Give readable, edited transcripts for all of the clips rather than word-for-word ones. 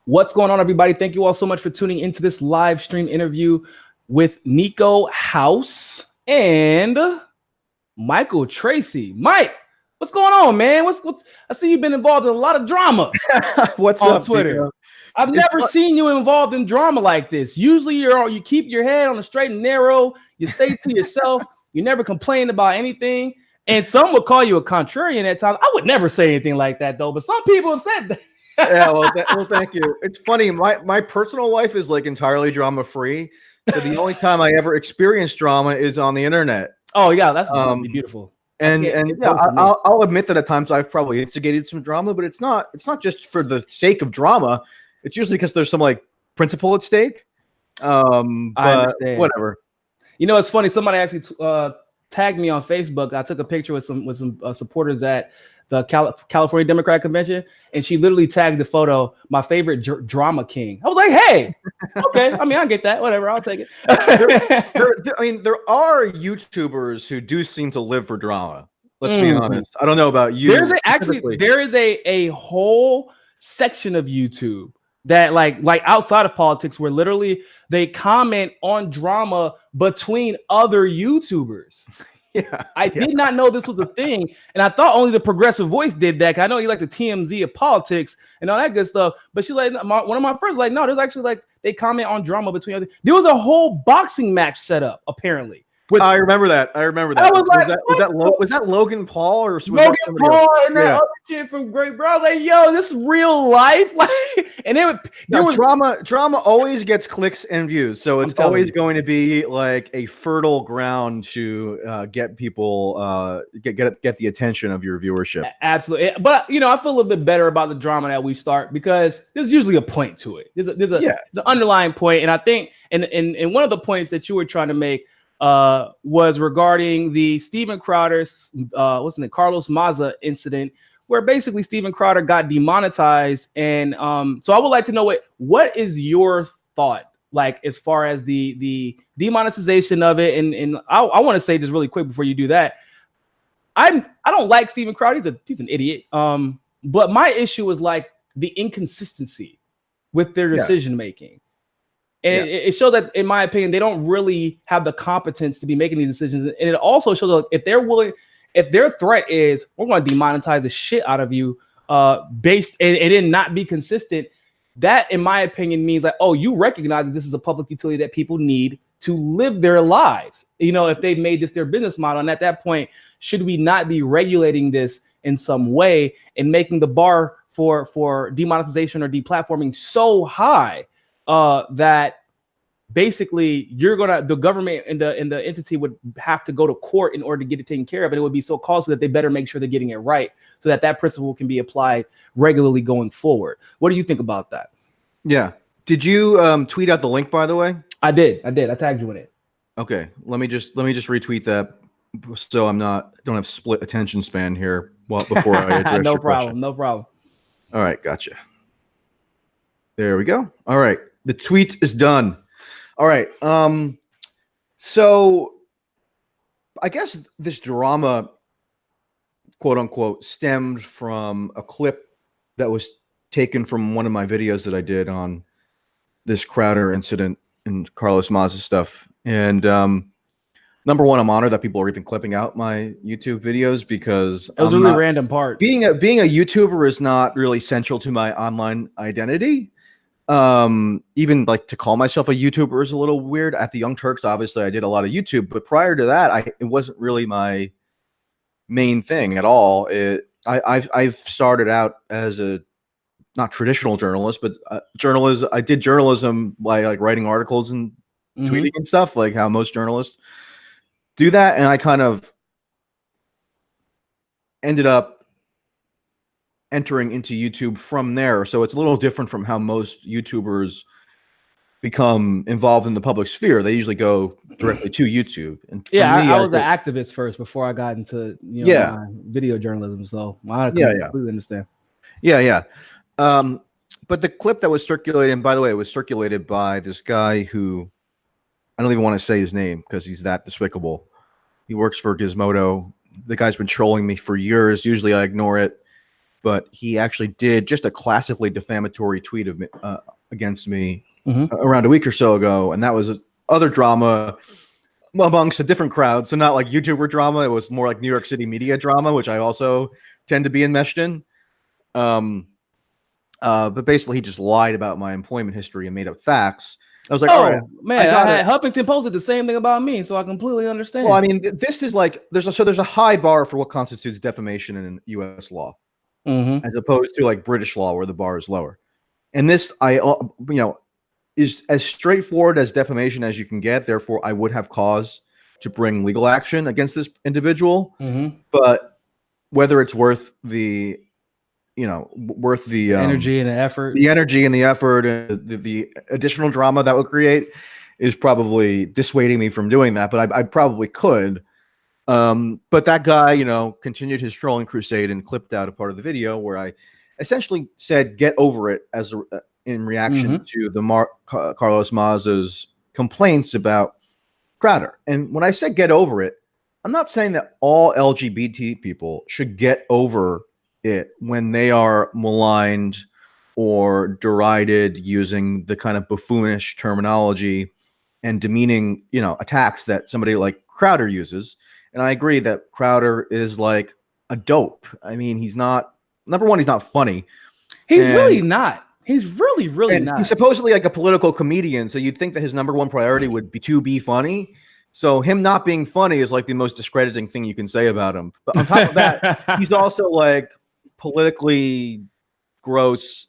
What's going on, everybody? Thank you all so much for tuning into this live stream interview with Niko House and Michael Tracey. Mike, what's going on, man? What's I see you've been involved in a lot of drama. What's on up, Twitter? Niko? I've never seen you involved in drama like this. Usually you keep your head on the straight and narrow, you stay to yourself, you never complain about anything. And some would call you a contrarian at times. I would never say anything like that though, but some people have said that. Yeah, well, thank you. It's funny. My personal life is like entirely drama free. So the only time I ever experience drama is on the internet. Oh yeah, that's beautiful. And yeah, I'll admit that at times I've probably instigated some drama, but it's not just for the sake of drama. It's usually because there's some like principle at stake. I understand. Whatever. You know, it's funny. Somebody actually tagged me on Facebook. I took a picture with some supporters at the California Democratic Convention, and she literally tagged the photo, my favorite drama king. I was like, hey, okay. I mean, I get that. Whatever. I'll take it. there are YouTubers who do seem to live for drama. Let's be honest. I don't know about you. There is a whole section of YouTube that like outside of politics where literally they comment on drama between other YouTubers. Yeah, I did not know this was a thing, and I thought only the Progressive Voice did that. I know you like the TMZ of politics and all that good stuff, but she's like, one of my friends like, no, there's actually like they comment on drama between other. There was a whole boxing match set up apparently. I remember that. I was that Logan Paul or was Logan Paul and that other kid from Great Britain? Like, yo, this is real life. Like, and there was drama always gets clicks and views, so it's always going to be like a fertile ground to get people get the attention of your viewership. Absolutely, but you know, I feel a little bit better about the drama that we start because there's usually a point to it. There's an underlying point, and I think and one of the points that you were trying to make was regarding the Steven Crowder's Carlos Maza incident, where basically Steven Crowder got demonetized. And so I would like to know what is your thought like as far as the demonetization of it? And I want to say this really quick before you do that. I don't like Steven Crowder. He's an idiot. But my issue is like the inconsistency with their decision making. And it shows that, in my opinion, they don't really have the competence to be making these decisions. And it also shows that if they're willing, if their threat is, we're going to demonetize the shit out of you based and then not be consistent, that, in my opinion, means like, oh, you recognize that this is a public utility that people need to live their lives. You know, if they've made this their business model. And at that point, should we not be regulating this in some way and making the bar for demonetization or deplatforming so high that basically the government and the entity would have to go to court in order to get it taken care of, and it would be so costly that they better make sure they're getting it right so that principle can be applied regularly going forward. What do you think about that? Yeah. Did you tweet out the link, by the way? I did. I tagged you in it. Okay. Let me just retweet that so don't have split attention span here before I address your question. No problem. All right, gotcha. There we go. All right. The tweet is done. All right. So I guess this drama, quote unquote, stemmed from a clip that was taken from one of my videos that I did on this Crowder incident and Carlos Maza stuff. And number one, I'm honored that people are even clipping out my YouTube videos because it was a really random part. Being a YouTuber is not really central to my online identity. Even like to call myself a YouTuber is a little weird. At the Young Turks, obviously I did a lot of YouTube, but prior to that, it wasn't really my main thing at all. I've started out as a not traditional journalist, but journalism. I did journalism by like writing articles and tweeting and stuff, like how most journalists do that. And I kind of ended up entering into YouTube from there. So it's a little different from how most YouTubers become involved in the public sphere. They usually go directly to YouTube. And I was an activist first before I got into my video journalism. So I completely understand. Yeah. But the clip that was circulated, and by the way, it was circulated by this guy who I don't even want to say his name because he's that despicable. He works for Gizmodo. The guy's been trolling me for years. Usually I ignore it. but he actually did just a classically defamatory tweet of against me around a week or so ago, and that was other drama amongst a different crowd. So not like YouTuber drama; it was more like New York City media drama, which I also tend to be enmeshed in. But basically, he just lied about my employment history and made up facts. I was like, oh, all right, man, Huffington posted the same thing about me, so I completely understand. Well, I mean, this is like there's a high bar for what constitutes defamation in U.S. law, as opposed to like British law where the bar is lower. And this, is as straightforward as defamation as you can get. Therefore, I would have cause to bring legal action against this individual. But whether it's worth the energy and the effort, and the additional drama that would create is probably dissuading me from doing that. But I probably could. But that guy, continued his trolling crusade and clipped out a part of the video where I essentially said, "Get over it," in reaction to the Carlos Maza's complaints about Crowder. And when I said "get over it," I'm not saying that all LGBT people should get over it when they are maligned or derided using the kind of buffoonish terminology and demeaning, attacks that somebody like Crowder uses. And I agree that Crowder is like a dope. I mean, he's not, number one, he's not funny. He's really not. He's really, really not. He's supposedly like a political comedian, so you'd think that his number one priority would be to be funny. So him not being funny is like the most discrediting thing you can say about him. But on top of that, he's also like politically gross.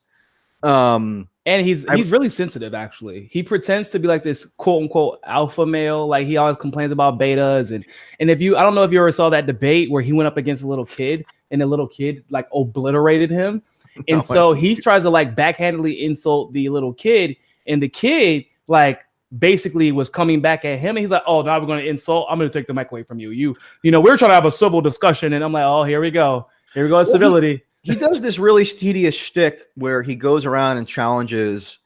And he's really sensitive, actually. He pretends to be like this quote unquote alpha male. Like he always complains about betas. And I don't know if you ever saw that debate where he went up against a little kid and the little kid like obliterated him. And so he tries to like backhandedly insult the little kid, and the kid like basically was coming back at him, and he's like, "Oh, now we're going to insult. I'm going to take the mic away from you. We're trying to have a civil discussion," and I'm like, "Oh, here we go, civility." He does this really tedious shtick where he goes around and challenges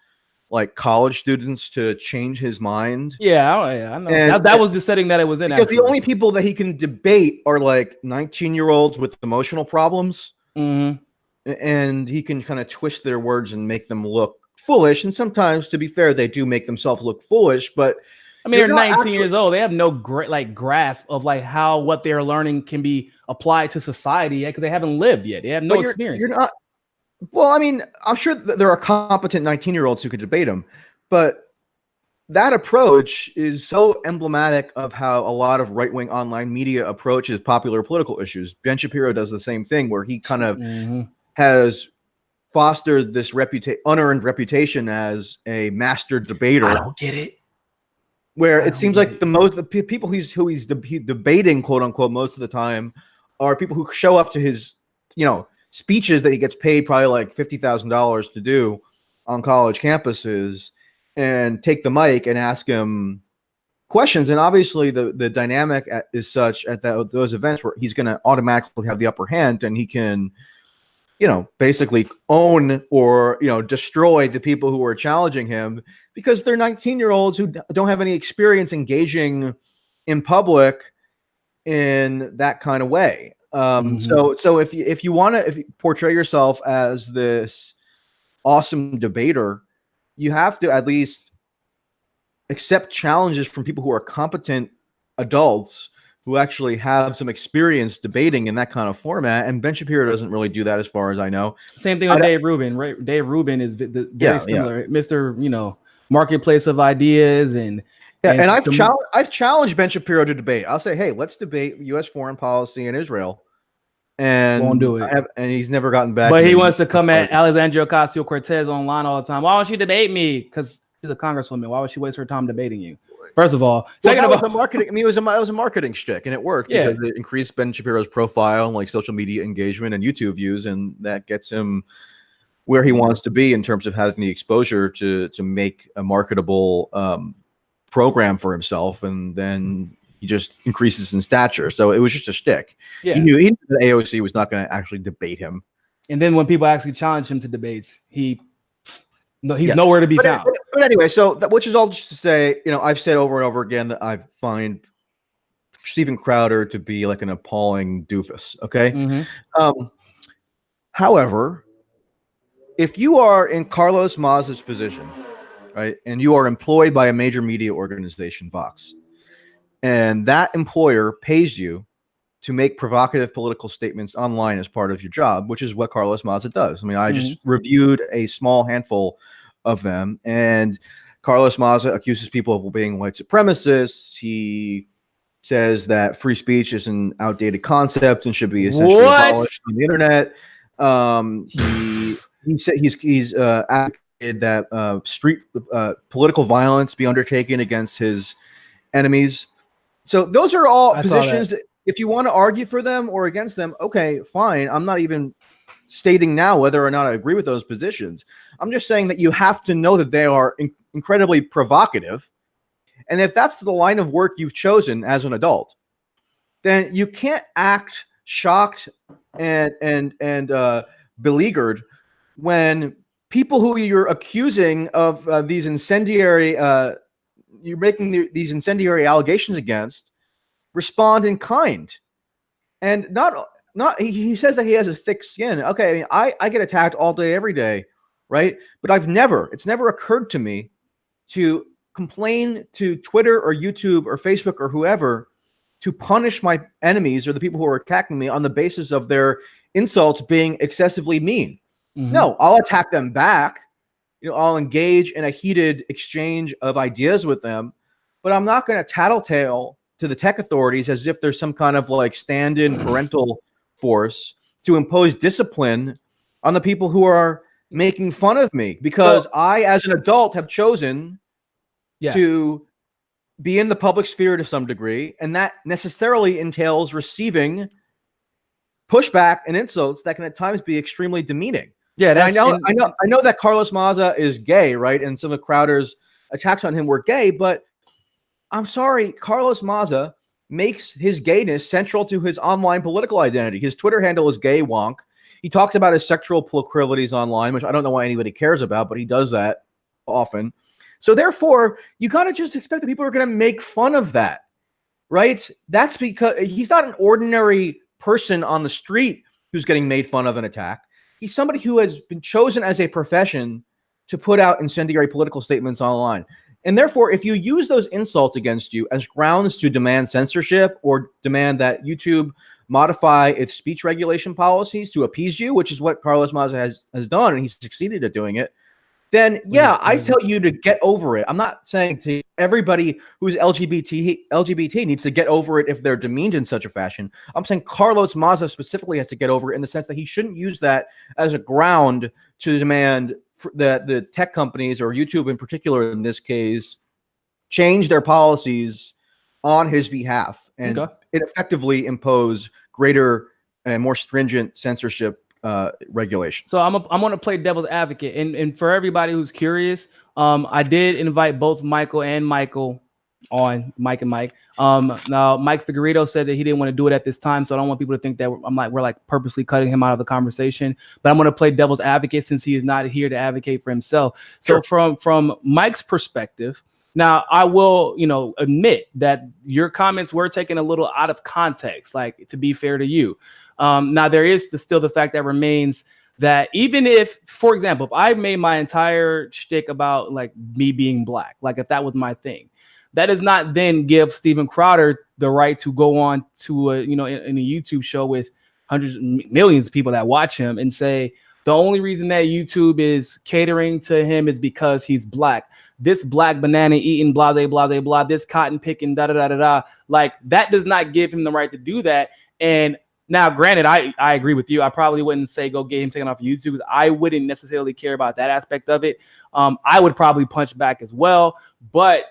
like college students to change his mind. Yeah, I know. And that was the setting that it was in. Because the only people that he can debate are like 19-year-olds with emotional problems. And he can kind of twist their words and make them look foolish. And sometimes, to be fair, they do make themselves look foolish. But I mean, they're 19 years old. They have no great grasp of like how what they're learning can be applied to society yet, because they haven't lived yet. They have no experience. You're not. Well, I mean, I'm sure that there are competent 19-year-olds who could debate him, but that approach is so emblematic of how a lot of right-wing online media approaches popular political issues. Ben Shapiro does the same thing, where he kind of has fostered this unearned reputation as a master debater. I don't get it. Where it seems like the people who he's debating, quote unquote, most of the time are people who show up to his, speeches that he gets paid probably like $50,000 to do on college campuses, and take the mic and ask him questions. And obviously the dynamic is such at those events where he's going to automatically have the upper hand, and he can, basically own or, destroy the people who are challenging him, because they're 19-year-olds who don't have any experience engaging in public in that kind of way. So if you want to portray yourself as this awesome debater, you have to at least accept challenges from people who are competent adults who actually have some experience debating in that kind of format. And Ben Shapiro doesn't really do that, as far as I know. Same thing with Dave Rubin. Right? Dave Rubin is very similar. Mr. Marketplace of ideas and I've challenged Ben Shapiro to debate. I'll say, hey, let's debate U.S. foreign policy in Israel. And won't do it. And he's never gotten back. But he wants to come at Alexandria Ocasio-Cortez online all the time. Why won't she debate me? Because she's a congresswoman. Why would she waste her time debating you? First of all, second of all, marketing. I mean, it was a marketing shtick, and it worked because it increased Ben Shapiro's profile and like social media engagement and YouTube views, and that gets him where he wants to be in terms of having the exposure to make a marketable program for himself, and then he just increases in stature. So it was just a shtick. Yeah. He knew the AOC was not going to actually debate him. And then when people actually challenge him to debates, he's nowhere to be found. But anyway, so which is all just to say, I've said over and over again that I find Steven Crowder to be like an appalling doofus. Okay. However, if you are in Carlos Maza's position, right, and you are employed by a major media organization, Vox, and that employer pays you to make provocative political statements online as part of your job, which is what Carlos Maza does. I mean, I just reviewed a small handful of them, and Carlos Maza accuses people of being white supremacists. He says that free speech is an outdated concept and should be essentially abolished on the internet. He said he's advocated that street political violence be undertaken against his enemies. So those are all positions that if you want to argue for them or against them, okay, fine. I'm not even stating now whether or not I agree with those positions. I'm just saying that you have to know that they are incredibly provocative. And if that's the line of work you've chosen as an adult, then you can't act shocked and beleaguered when people who you're accusing of these incendiary, you're making these incendiary allegations against, respond in kind. And not he says that he has a thick skin. Okay, I mean, I get attacked all day, every day, right? But it's never occurred to me to complain to Twitter or YouTube or Facebook or whoever to punish my enemies or the people who are attacking me on the basis of their insults being excessively mean. No, I'll attack them back. I'll engage in a heated exchange of ideas with them, but I'm not going to tattletale to the tech authorities as if there's some kind of like stand-in parental force to impose discipline on the people who are making fun of me, because I, as an adult, have chosen to be in the public sphere to some degree, and that necessarily entails receiving pushback and insults that can at times be extremely demeaning. Yeah, I know that Carlos Maza is gay, right? And some of Crowder's attacks on him were gay, but I'm sorry, Carlos Maza makes his gayness central to his online political identity. His Twitter handle is gay wonk. He talks about his sexual proclivities online, which I don't know why anybody cares about, but he does that often. So therefore, you got to just expect that people are going to make fun of that, right? That's because he's not an ordinary person on the street who's getting made fun of and attacked. He's somebody who has been chosen as a profession to put out incendiary political statements online. And therefore, if you use those insults against you as grounds to demand censorship or demand that YouTube modify its speech regulation policies to appease you, which is what Carlos Maza has done, and he's succeeded at doing it, then I tell you to get over it. I'm not saying to everybody who's LGBT needs to get over it if they're demeaned in such a fashion. I'm saying Carlos Maza specifically has to get over it in the sense that he shouldn't use that as a ground to demand that the tech companies, or YouTube in particular in this case, change their policies on his behalf and it effectively impose greater and more stringent censorship regulations. So I'm going to play devil's advocate, and for everybody who's curious, I did invite both Michael and Michael on, Mike and Mike. Now Mike Figueredo said that he didn't want to do it at this time, so I don't want people to think that we're like purposely cutting him out of the conversation. But I'm going to play devil's advocate since he is not here to advocate for himself. So from Mike's perspective, now I will admit that your comments were taken a little out of context, like, to be fair to you. Now there is still the fact that remains that even if, for example, if I made my entire shtick about like me being black, like if that was my thing, that does not then give Steven Crowder the right to go on to in a YouTube show with hundreds of millions of people that watch him and say the only reason that YouTube is catering to him is because he's black. This black banana eating, blah, blah, blah, blah, this cotton picking, da, da, da, da, da. Like, that does not give him the right to do that. And now, granted, I agree with you. I probably wouldn't say go get him taken off YouTube. I wouldn't necessarily care about that aspect of it. I would probably punch back as well. But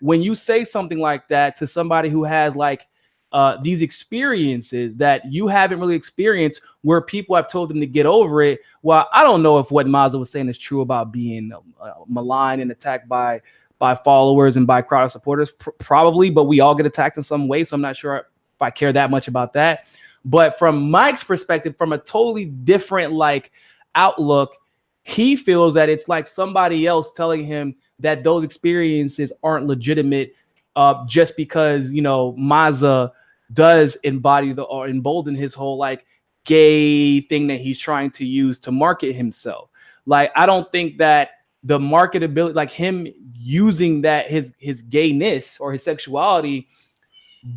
when you say something like that to somebody who has like these experiences that you haven't really experienced, where people have told them to get over it, well, I don't know if what Maza was saying is true about being maligned and attacked by followers and by crowd supporters, probably, but we all get attacked in some way, so I'm not sure if I care that much about that. But from Mike's perspective, from a totally different like outlook, he feels that it's like somebody else telling him that those experiences aren't legitimate just because Maza does embody or embolden his whole like gay thing that he's trying to use to market himself. Like, I don't think that the marketability, like him using that his gayness or his sexuality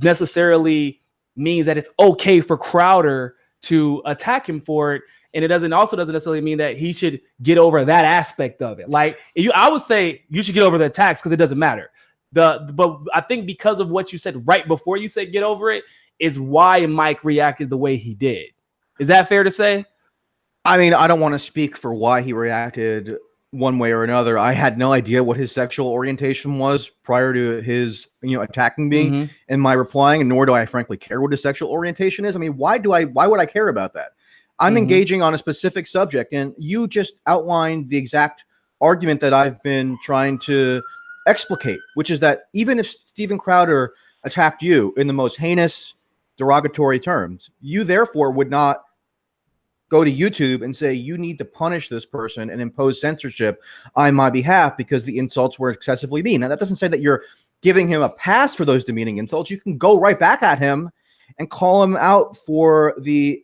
necessarily means that it's okay for Crowder to attack him for it. And it doesn't necessarily mean that he should get over that aspect of it. Like, I would say you should get over the attacks because it doesn't matter. But I think because of what you said right before you said get over it is why Mike reacted the way he did. Is that fair to say? I mean, I don't want to speak for why he reacted one way or another. I had no idea what his sexual orientation was prior to his, attacking me and my replying, and nor do I frankly care what his sexual orientation is. I mean, why would I care about that? I'm engaging on a specific subject, and you just outlined the exact argument that I've been trying to explicate, which is that even if Steven Crowder attacked you in the most heinous, derogatory terms, you therefore would not go to YouTube and say you need to punish this person and impose censorship on my behalf because the insults were excessively mean. Now, that doesn't say that you're giving him a pass for those demeaning insults. You can go right back at him and call him out for the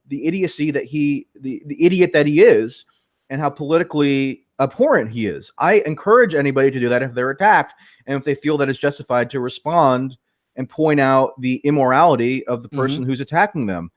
idiocy that the idiot that he is and how politically abhorrent he is. I encourage anybody to do that if they're attacked and if they feel that it's justified to respond and point out the immorality of the person who's attacking them.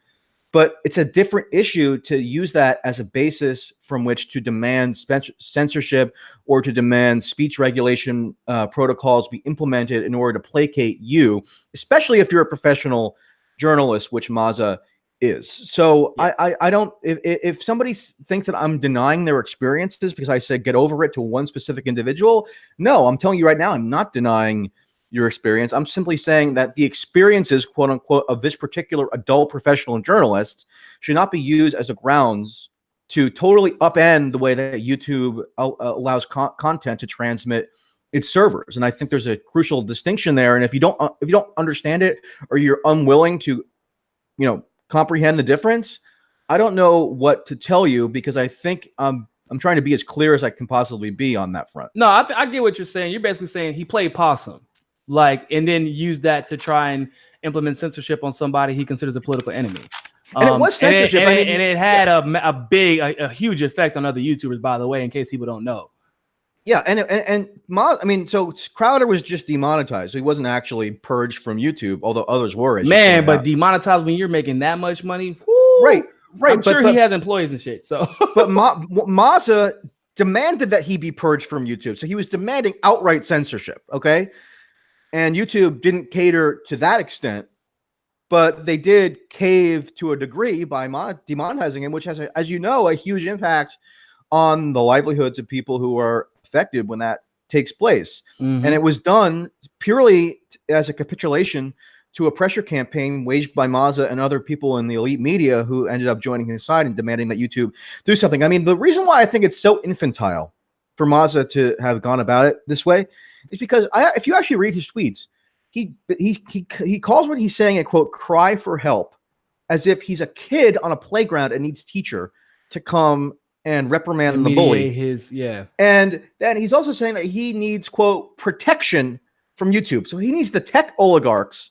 But it's a different issue to use that as a basis from which to demand censorship or to demand speech regulation protocols be implemented in order to placate you, especially if you're a professional journalist, which Maza is. So yeah. I don't, if somebody thinks that I'm denying their experiences because I said get over it to one specific individual, no, I'm telling you right now, I'm not denying your experience. I'm simply saying that the experiences, quote unquote, of this particular adult professional journalist should not be used as a grounds to totally upend the way that YouTube allows content to transmit its servers. And I think there's a crucial distinction there. And if you don't understand it, or you're unwilling to, comprehend the difference, I don't know what to tell you, because I think I'm trying to be as clear as I can possibly be on that front. No, I get what you're saying. You're basically saying he played possum. And then use that to try and implement censorship on somebody he considers a political enemy. And it was censorship. And it had a huge effect on other YouTubers, by the way, in case people don't know. Yeah, so Crowder was just demonetized. So he wasn't actually purged from YouTube, although others were. Man, but demonetized when you're making that much money? Woo, right. I'm sure he has employees and shit. So, but Maza demanded that he be purged from YouTube. So he was demanding outright censorship, okay? And YouTube didn't cater to that extent, but they did cave to a degree by demonetizing him, which has, as you know, a huge impact on the livelihoods of people who are affected when that takes place. And it was done purely as a capitulation to a pressure campaign waged by Maza and other people in the elite media who ended up joining his side and demanding that YouTube do something. I mean, the reason why I think it's so infantile for Maza to have gone about it this way is because if you actually read his tweets, he calls what he's saying a, quote, cry for help, as if he's a kid on a playground and needs teacher to come and reprimand the bully. And then he's also saying that he needs, quote, protection from YouTube. So he needs the tech oligarchs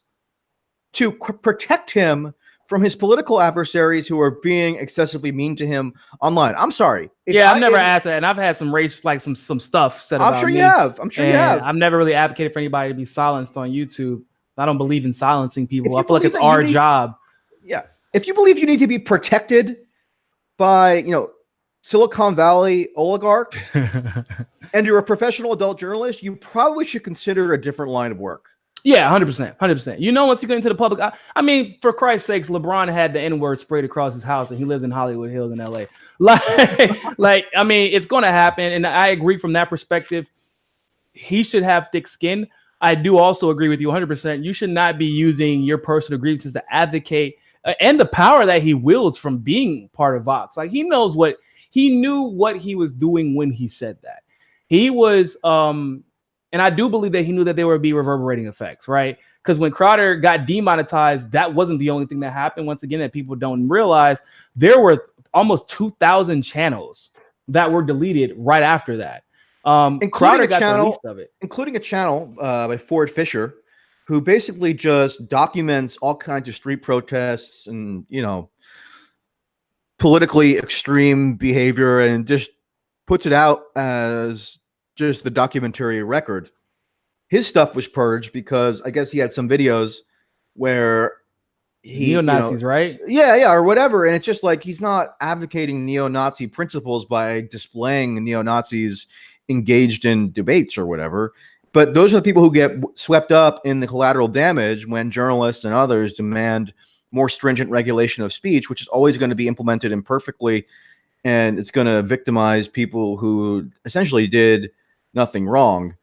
to protect him from his political adversaries who are being excessively mean to him online. I'm sorry. I've never asked that, and I've had some some stuff said about me. I'm sure you have. I've never really advocated for anybody to be silenced on YouTube. I don't believe in silencing people. I feel like it's our job. Yeah. If you believe you need to be protected by, Silicon Valley oligarchs and you're a professional adult journalist, you probably should consider a different line of work. Yeah, 100%. 100%. Once you get into the public, I mean, for Christ's sakes, LeBron had the N-word sprayed across his house and he lives in Hollywood Hills in LA. I mean, it's going to happen. And I agree from that perspective. He should have thick skin. I do also agree with you 100%. You should not be using your personal grievances to advocate and the power that he wields from being part of Vox. Like, he knew what he was doing when he said that. He was, and I do believe that he knew that there would be reverberating effects, right? Because when Crowder got demonetized, that wasn't the only thing that happened. Once again, that people don't realize, there were almost 2,000 channels that were deleted right after that. Crowder got the least of it. Including a channel by Ford Fisher, who basically just documents all kinds of street protests and, politically extreme behavior and just puts it out as just the documentary record. His stuff was purged because I guess he had some videos where neo-Nazis, right? Yeah, or whatever. And it's just like he's not advocating neo-Nazi principles by displaying neo-Nazis engaged in debates or whatever. But those are the people who get swept up in the collateral damage when journalists and others demand more stringent regulation of speech, which is always going to be implemented imperfectly, and it's going to victimize people who essentially did nothing wrong.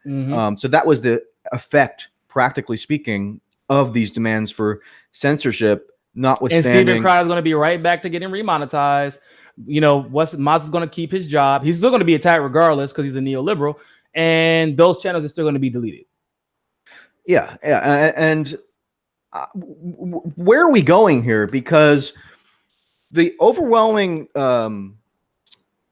So that was the effect, practically speaking, of these demands for censorship, notwithstanding. And Steven Crowder is going to be right back to getting remonetized. Maza's going to keep his job. He's still going to be attacked regardless because he's a neoliberal, and those channels are still going to be deleted. Yeah. And where are we going here? Because the overwhelming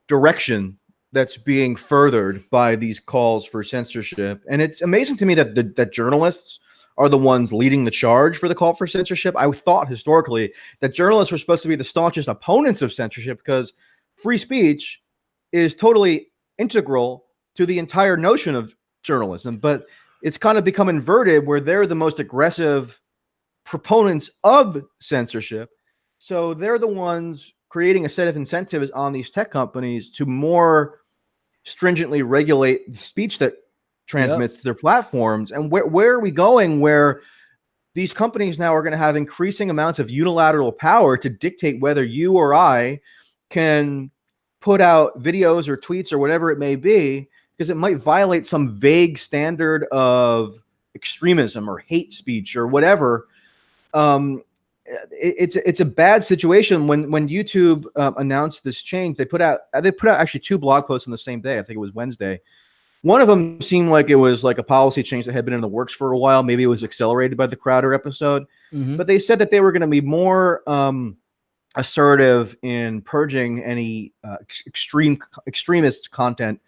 direction that's being furthered by these calls for censorship, and it's amazing to me that journalists are the ones leading the charge for the call for censorship. I thought historically that journalists were supposed to be the staunchest opponents of censorship because free speech is totally integral to the entire notion of journalism. But it's kind of become inverted where they're the most aggressive proponents of censorship. So they're the ones creating a set of incentives on these tech companies to more stringently regulate the speech that transmits to their platforms. And where are we going where these companies now are going to have increasing amounts of unilateral power to dictate whether you or I can put out videos or tweets or whatever it may be, because it might violate some vague standard of extremism or hate speech or whatever. It's a bad situation. When YouTube announced this change, they put out actually 2 blog posts on the same day. I think it was Wednesday. One of them seemed like it was like a policy change that had been in the works for a while. Maybe it was accelerated by the Crowder episode. But they said that they were going to be more assertive in purging any extremist content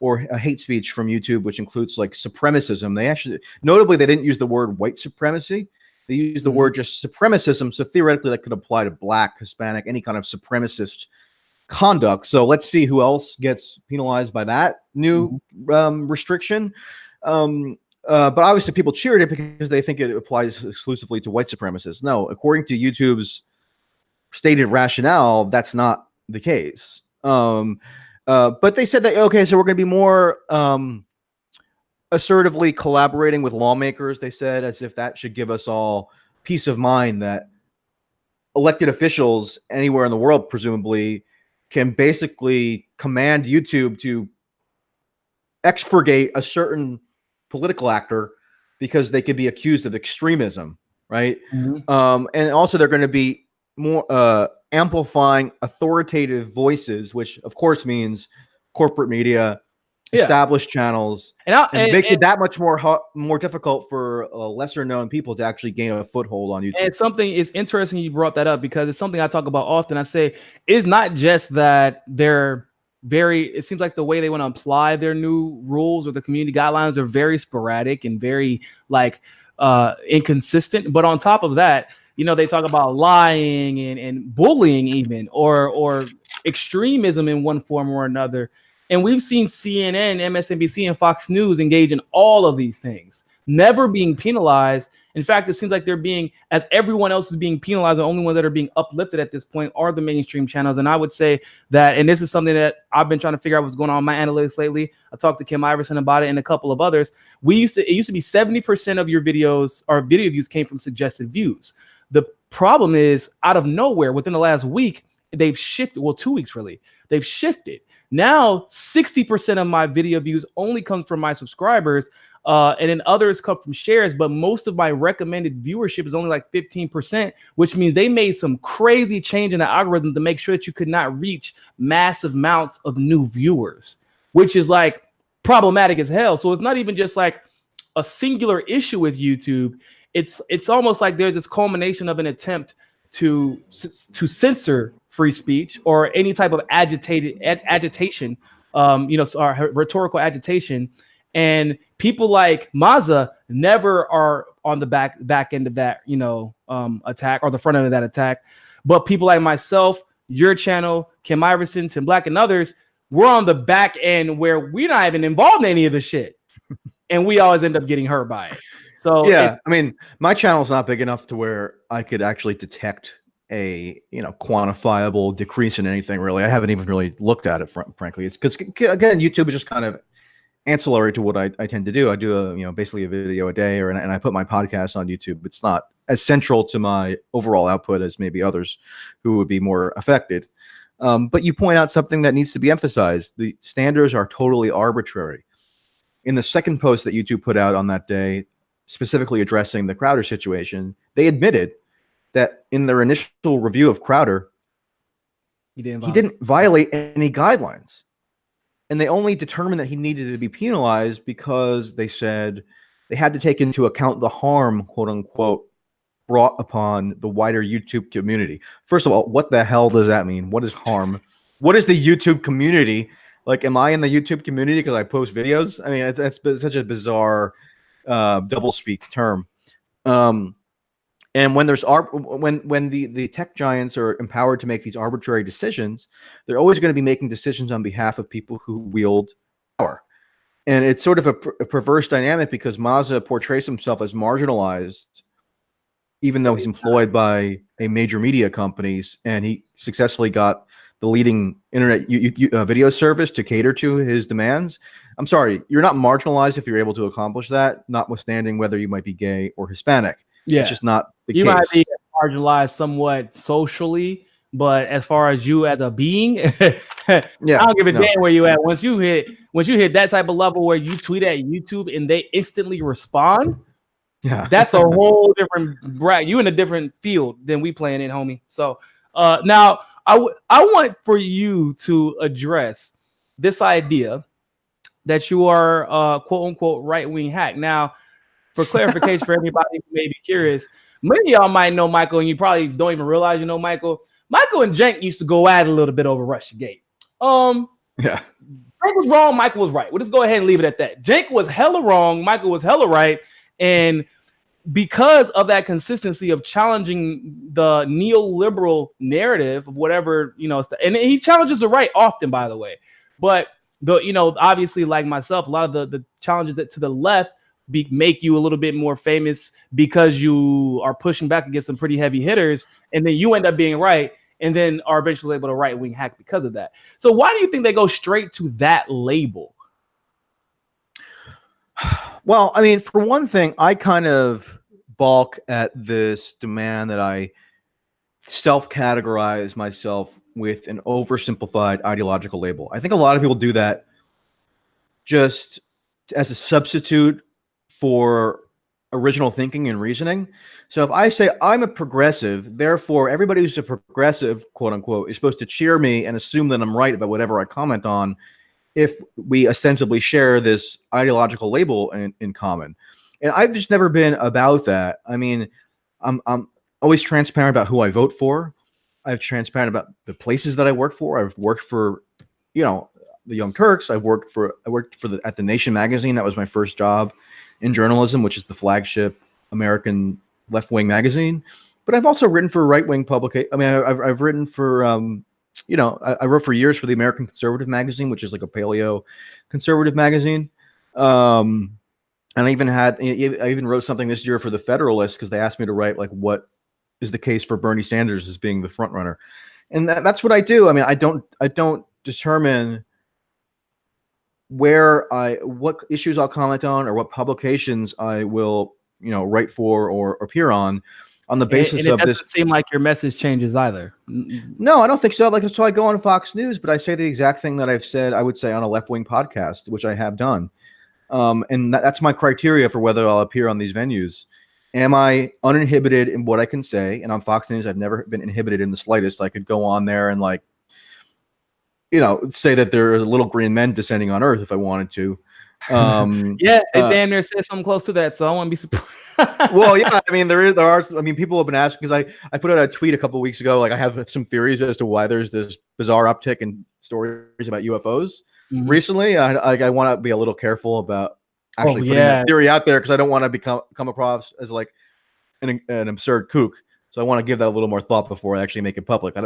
or hate speech from YouTube, which includes like supremacism. Notably, they didn't use the word white supremacy. They used the word just supremacism. So theoretically, that could apply to Black, Hispanic, any kind of supremacist conduct. So let's see who else gets penalized by that new restriction. But obviously people cheered it because they think it applies exclusively to white supremacists. No, according to YouTube's stated rationale, that's not the case. But they said that, okay, so we're going to be more assertively collaborating with lawmakers, they said, as if that should give us all peace of mind that elected officials anywhere in the world, presumably, can basically command YouTube to expurgate a certain political actor because they could be accused of extremism, right? And also they're going to be more amplifying authoritative voices, which of course means corporate media, established channels, and it makes it that much more difficult for lesser known people to actually gain a foothold on YouTube. And it's interesting you brought that up because it's something I talk about often. I say it's not just that it seems like the way they want to apply their new rules or the community guidelines are very sporadic and very inconsistent. But on top of that, they talk about lying and bullying even, or extremism in one form or another. And we've seen CNN, MSNBC, and Fox News engage in all of these things, never being penalized. In fact, it seems like they're being, as everyone else is being penalized, the only ones that are being uplifted at this point are the mainstream channels. And I would say that, and this is something that I've been trying to figure out what's going on in my analytics lately. I talked to Kim Iverson about it and a couple of others. It used to be 70% of your videos or video views came from suggested views. The problem is, out of nowhere, within the last week, they've shifted. Well, 2 weeks really. They've shifted. Now, 60% of my video views only comes from my subscribers, and then others come from shares. But most of my recommended viewership is only like 15%, which means they made some crazy change in the algorithm to make sure that you could not reach massive amounts of new viewers, which is like problematic as hell. So it's not even just like a singular issue with YouTube. It's almost like there's this culmination of an attempt to censor free speech or any type of agitation, or rhetorical agitation. And people like Maza never are on the back end of that, attack or the front end of that attack. But people like myself, your channel, Kim Iverson, Tim Black, and others, we're on the back end where we're not even involved in any of the shit. And we always end up getting hurt by it. So yeah, I mean, my channel's not big enough to where I could actually detect a quantifiable decrease in anything. Really, I haven't even really looked at it. Frankly, it's because again, YouTube is just kind of ancillary to what I tend to do. I do basically a video a day, and I put my podcast on YouTube. It's not as central to my overall output as maybe others who would be more affected. But you point out something that needs to be emphasized. The standards are totally arbitrary. In the second post that YouTube put out on that day, specifically addressing the Crowder situation, they admitted that in their initial review of Crowder, he didn't violate any guidelines. And they only determined that he needed to be penalized because they said they had to take into account the harm, quote unquote, brought upon the wider YouTube community. First of all, what the hell does that mean? What is harm? What is the YouTube community? Like, am I in the YouTube community because I post videos? I mean, that's such a bizarre doublespeak term. And when there's when the tech giants are empowered to make these arbitrary decisions, they're always going to be making decisions on behalf of people who wield power. And it's sort of a perverse dynamic because Maza portrays himself as marginalized, even though he's employed by a major media companies, and he successfully got the leading internet video service to cater to his demands. I'm sorry, you're not marginalized if you're able to accomplish that, notwithstanding whether you might be gay or Hispanic. Yeah, it's just not the case. You might be marginalized somewhat socially, but as far as you as a being, I don't give a damn where you at. Once you hit that type of level where you tweet at YouTube and they instantly respond, that's a whole different bracket. You in a different field than we playing in, homie. So now I want for you to address this idea that you are quote unquote right-wing hack. Now, for clarification for everybody who may be curious, many of y'all might know Michael, and you probably don't even realize you know Michael. Michael and Cenk used to go at it a little bit over Russiagate. Cenk was wrong, Michael was right. We'll just go ahead and leave it at that. Cenk was hella wrong, Michael was hella right, and because of that consistency of challenging the neoliberal narrative of whatever, and he challenges the right often, by the way. But obviously, like myself, a lot of the challenges that to the left make you a little bit more famous because you are pushing back against some pretty heavy hitters, and then you end up being right, and then are eventually able to right-wing hack because of that. So why do you think they go straight to that label? Well, I mean, for one thing, I kind of balk at this demand that I self-categorize myself with an oversimplified ideological label. I think a lot of people do that just as a substitute for original thinking and reasoning. So if I say I'm a progressive, therefore everybody who's a progressive, quote unquote, is supposed to cheer me and assume that I'm right about whatever I comment on, if we ostensibly share this ideological label in common. And I've just never been about that. I mean, I'm always transparent about who I vote for. I'm transparent about the places that I work for. I've worked for, the Young Turks. I worked at The Nation magazine. That was my first job in journalism, which is the flagship American left-wing magazine. But I've also written for right-wing publication. I mean, I've written for I wrote for years for the American Conservative magazine, which is like a paleo conservative magazine. And I even wrote something this year for the Federalist because they asked me to write like what is the case for Bernie Sanders as being the front runner, and that's what I do. I mean, I don't determine what issues I'll comment on or what publications I will write for or appear on the basis and of this. It doesn't seem like your message changes either. No, I don't think so. So I go on Fox News, but I say the exact thing that I've said, I would say, on a left-wing podcast, which I have done. And that's my criteria for whether I'll appear on these venues. Am I uninhibited in what I can say? And on Fox News, I've never been inhibited in the slightest. I could go on there and say that there are little green men descending on Earth if I wanted to. It damn near said something close to that, so I wouldn't be surprised. Well, yeah, I mean, there are. I mean, people have been asking because I put out a tweet a couple of weeks ago. Like, I have some theories as to why there's this bizarre uptick in stories about UFOs recently. I want to be a little careful about actually putting that theory out there because I don't want to come across as like an absurd kook. So I want to give that a little more thought before I actually make it public.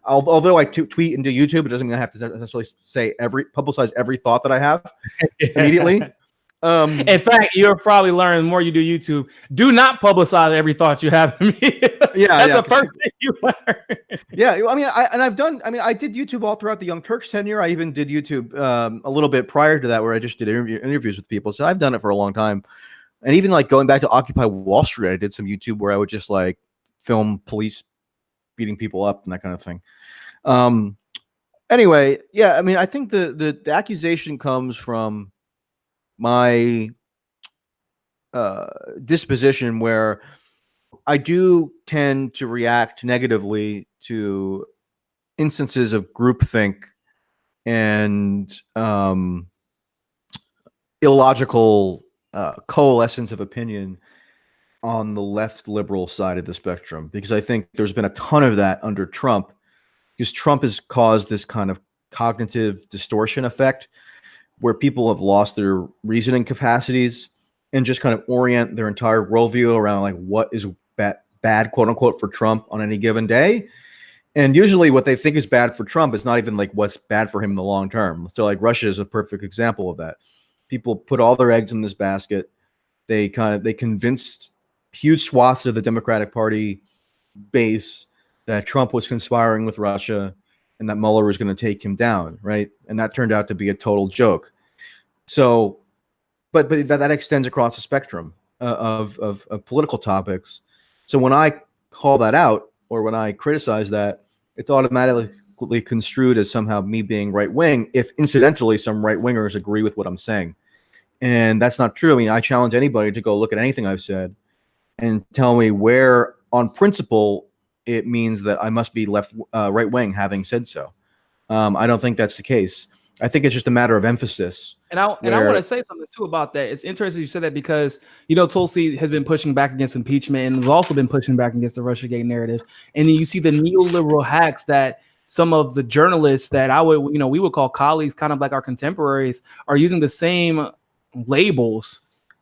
Although I tweet into YouTube, it doesn't mean I have to necessarily publicize every thought that I have immediately. In fact, you'll probably learn the more you do YouTube. Do not publicize every thought you have in me. That's the first thing you learn. Yeah, I mean, I did YouTube all throughout the Young Turks tenure. I even did YouTube a little bit prior to that, where I just did interviews with people. So I've done it for a long time. And even like going back to Occupy Wall Street, I did some YouTube where I would just like film police beating people up and that kind of thing. Anyway, yeah, I mean, I think the accusation comes from my disposition, where I do tend to react negatively to instances of groupthink and illogical coalescence of opinion on the left liberal side of the spectrum, because I think there's been a ton of that under Trump, because Trump has caused this kind of cognitive distortion effect where people have lost their reasoning capacities and just kind of orient their entire worldview around like what is bad, quote unquote, for Trump on any given day. And usually what they think is bad for Trump is not even like what's bad for him in the long term. So like Russia is a perfect example of that. People put all their eggs in this basket. They convinced huge swaths of the Democratic Party base that Trump was conspiring with Russia and that Mueller was going to take him down, right? And that turned out to be a total joke. So, but that extends across the spectrum of political topics. So when I call that out, or when I criticize that, it's automatically construed as somehow me being right wing, if incidentally some right wingers agree with what I'm saying. And that's not true. I mean, I challenge anybody to go look at anything I've said and tell me where, on principle, it means that I must be right wing having said so. I don't think that's the case. I think it's just a matter of emphasis. And I want to say something too about that. It's interesting you said that, because Tulsi has been pushing back against impeachment and has also been pushing back against the Russiagate narrative. And then you see the neoliberal hacks that some of the journalists that we would call colleagues, kind of like our contemporaries, are using the same labels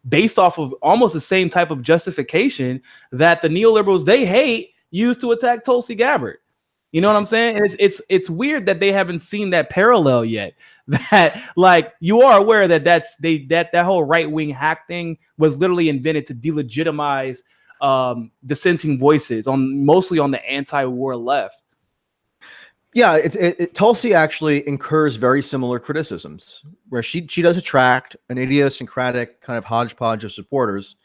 based off of almost the same type of justification that the neoliberals they hate use to attack Tulsi Gabbard. You know what I'm saying? And it's weird that they haven't seen that parallel yet. That like you are aware that that whole right wing hack thing was literally invented to delegitimize dissenting voices mostly on the anti-war left. Yeah, Tulsi actually incurs very similar criticisms, where she does attract an idiosyncratic kind of hodgepodge of supporters.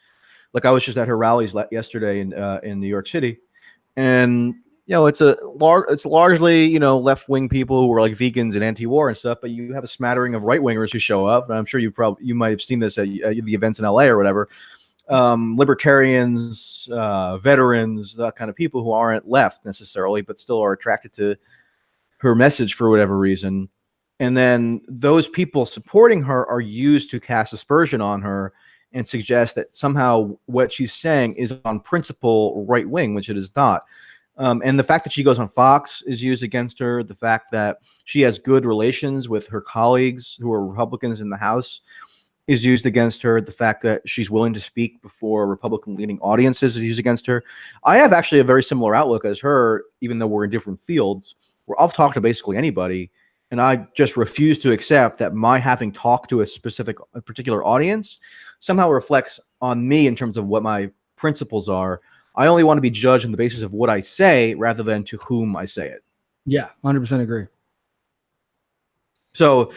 Like I was just at her rallies yesterday in New York City, and it's largely left-wing people who are like vegans and anti-war and stuff, but you have a smattering of right-wingers who show up. And I'm sure you might have seen this at the events in LA or whatever. Libertarians, veterans, that kind of people who aren't left necessarily, but still are attracted to her message for whatever reason. And then those people supporting her are used to cast aspersion on her and suggest that somehow what she's saying is on principle right wing, which it is not. And the fact that she goes on Fox is used against her. The fact that she has good relations with her colleagues who are Republicans in the House is used against her. The fact that she's willing to speak before Republican-leaning audiences is used against her. I have actually a very similar outlook as her, even though we're in different fields, where I'll talk to basically anybody, and I just refuse to accept that my having talked to a particular audience somehow reflects on me in terms of what my principles are. I only want to be judged on the basis of what I say rather than to whom I say it. Yeah, 100% agree. So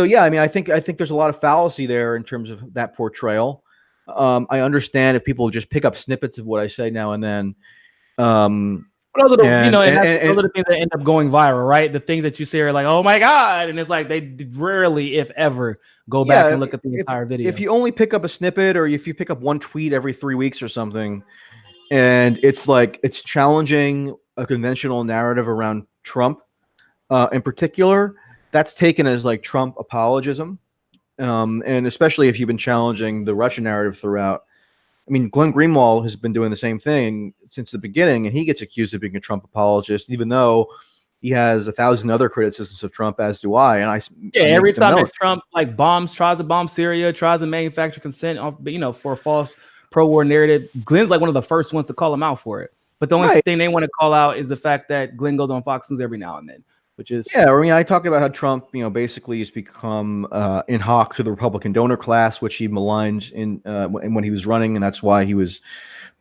yeah, I mean, I think there's a lot of fallacy there in terms of that portrayal. I understand if people just pick up snippets of what I say now and then. But those are the things that end up going viral, right? The things that you say are like, oh my God. And it's like they rarely, if ever, go back and look at the entire video. If you only pick up a snippet, or if you pick up one tweet every 3 weeks or something, and it's like it's challenging a conventional narrative around Trump in particular, that's taken as like Trump apologism. And especially if you've been challenging the Russian narrative throughout. I mean, Glenn Greenwald has been doing the same thing since the beginning, and he gets accused of being a Trump apologist, even though he has 1,000 other criticisms of Trump, as do I. And every time that Trump tries to bomb Syria, tries to manufacture consent for a false pro-war narrative, Glenn's like one of the first ones to call him out for it. But the only thing they want to call out is the fact that Glenn goes on Fox News every now and then, which is I talk about how Trump, basically has become in hoc to the Republican donor class, which he maligned when he was running, and that's why he was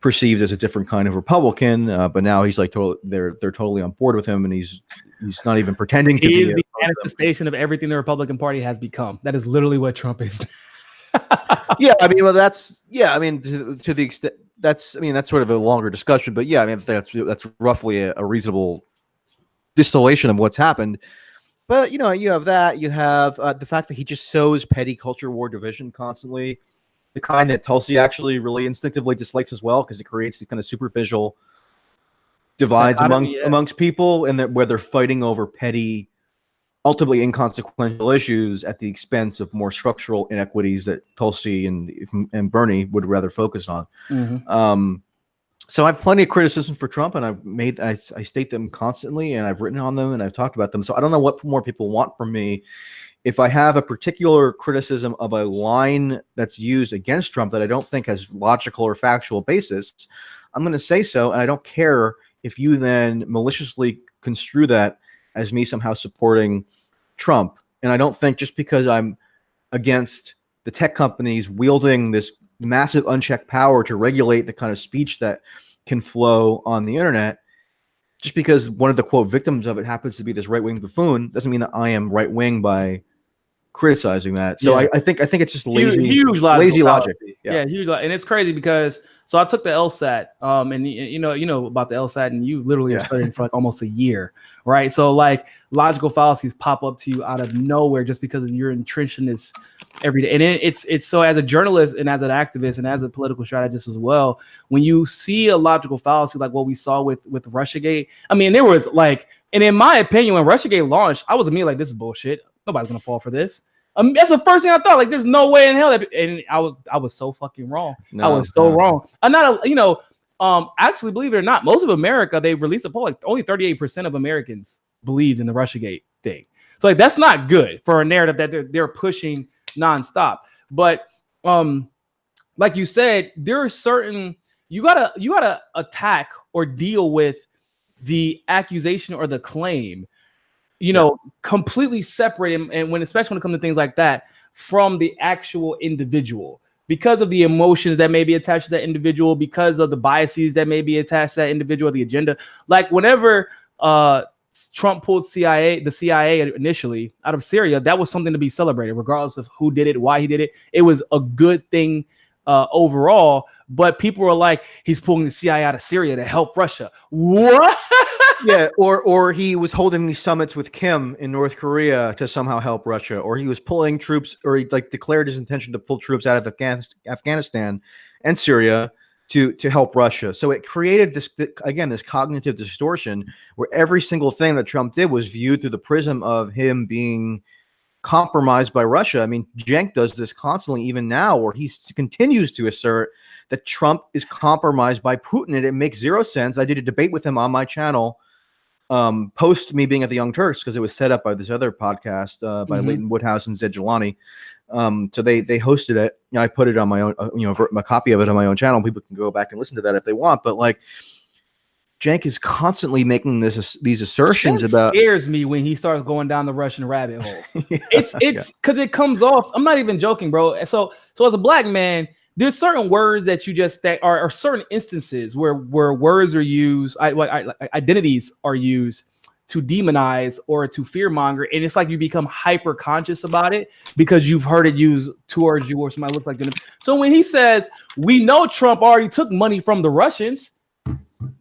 perceived as a different kind of Republican. But now he's like they're totally on board with him, and he's not even pretending to be. He is the manifestation of everything the Republican Party has become. That is literally what Trump is. To the extent that's sort of a longer discussion, but that's roughly a reasonable distillation of what's happened. But you have that, you have the fact that he just sows petty culture war division constantly, the kind that Tulsi actually really instinctively dislikes as well, because it creates these kind of superficial divides amongst people, and that where they're fighting over petty, ultimately inconsequential issues at the expense of more structural inequities that Tulsi and Bernie would rather focus on. Mm-hmm. So I have plenty of criticism for Trump, and I state them constantly, and I've written on them, and I've talked about them. So I don't know what more people want from me. If I have a particular criticism of a line that's used against Trump that I don't think has logical or factual basis, I'm going to say so, and I don't care if you then maliciously construe that as me somehow supporting Trump. And I don't think just because I'm against the tech companies wielding this massive unchecked power to regulate the kind of speech that can flow on the internet, just because one of the quote victims of it happens to be this right-wing buffoon, doesn't mean that I am right-wing by criticizing that. So I think it's just lazy logic. Yeah, huge. And it's crazy because I took the LSAT, and you know about the LSAT, and you literally are studying for like almost a year, right? So like logical fallacies pop up to you out of nowhere just because you're entrenched in this every day. And it's so, as a journalist and as an activist and as a political strategist as well, when you see a logical fallacy like what we saw with Russiagate, I mean, there was like, and in my opinion, when Russiagate launched, I was immediately like, this is bullshit. Nobody's gonna fall for this. That's the first thing I thought. Like, there's no way in hell that, and I was so fucking wrong. I was so wrong. I'm not, actually, believe it or not, most of America, they released a poll, like only 38% of Americans believed in the Russiagate thing. So like, that's not good for a narrative that they're pushing nonstop. But like you said, there are certain, you gotta attack or deal with the accusation or the claim, completely separate, and especially when it comes to things like that, from the actual individual, because of the emotions that may be attached to that individual, because of the biases that may be attached to that individual, the agenda. Like whenever Trump pulled the CIA initially out of Syria, that was something to be celebrated, regardless of who did it, why he did it. It was a good thing overall. But people were like, he's pulling the CIA out of Syria to help Russia. What? Yeah, or he was holding these summits with Kim in North Korea to somehow help Russia, or he was pulling troops, or he declared his intention to pull troops out of Afghanistan and Syria to help Russia. So it created this cognitive distortion where every single thing that Trump did was viewed through the prism of him being compromised by Russia. I mean, Cenk does this constantly, even now, where he continues to assert that Trump is compromised by Putin, and it makes zero sense. I did a debate with him on my channel post me being at the Young Turks, because it was set up by this other podcast by Leighton Woodhouse and Zed Jelani. So they hosted it. I put it on my own, a copy of it on my own channel. People can go back and listen to that if they want. But like, Cenk is constantly making these assertions about. Scares me when he starts going down the Russian rabbit hole. It's because it comes off. I'm not even joking, bro. So as a black man, there's certain words that are certain instances where words are used, identities are used to demonize or to fearmonger, and it's like you become hyper conscious about it because you've heard it used towards you or somebody look like you. So when he says, "We know Trump already took money from the Russians,"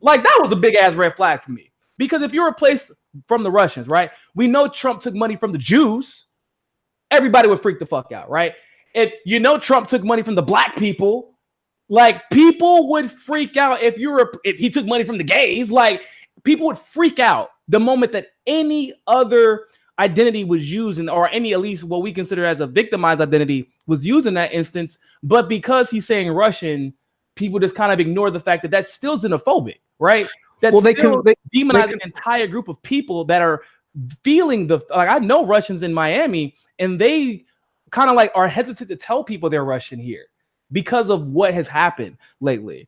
like that was a big ass red flag for me, because if you replace from the Russians, right? We know Trump took money from the Jews. Everybody would freak the fuck out, right? If Trump took money from the black people, like people would freak out. If he took money from the gays, like people would freak out the moment that any other identity was used, or any, at least what we consider as a victimized identity, was used in that instance. But because he's saying Russian, people just kind of ignore the fact that that's still xenophobic, right? That's demonizing an entire group of people that are feeling I know Russians in Miami, and they kind of like are hesitant to tell people they're Russian here because of what has happened lately.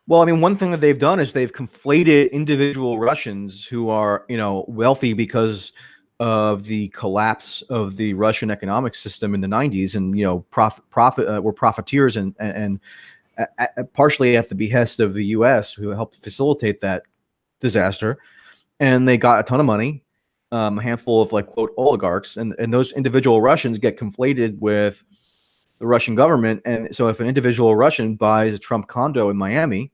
Well, I mean, one thing that they've done is they've conflated individual Russians who are, wealthy because of the collapse of the Russian economic system in the 90s, and were profiteers and partially at the behest of the U.S., who helped facilitate that disaster, and they got a ton of money, a handful of like quote oligarchs, and those individual Russians get conflated with the Russian government. And so if an individual Russian buys a Trump condo in Miami,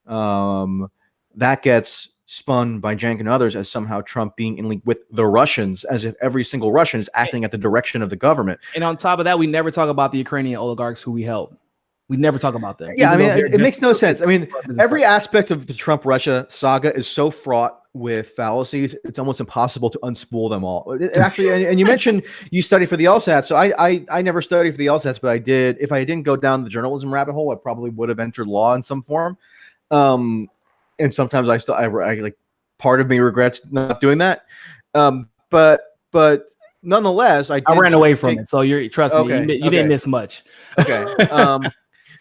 that gets spun by Jank and others as somehow Trump being in link with the Russians, as if every single Russian is acting at the direction of the government. And on top of that, we never talk about the Ukrainian oligarchs who we help. We never talk about them. Yeah, I mean, it makes no sense. I mean, every aspect of the Trump-Russia saga is so fraught with fallacies, it's almost impossible to unspool them all. Actually, and you mentioned you studied for the LSAT, so I never studied for the LSATs, but I did. If I didn't go down the journalism rabbit hole, I probably would have entered law in some form. And sometimes I like, part of me regrets not doing that. But nonetheless, I ran away from it. So trust me, you didn't miss much. Okay.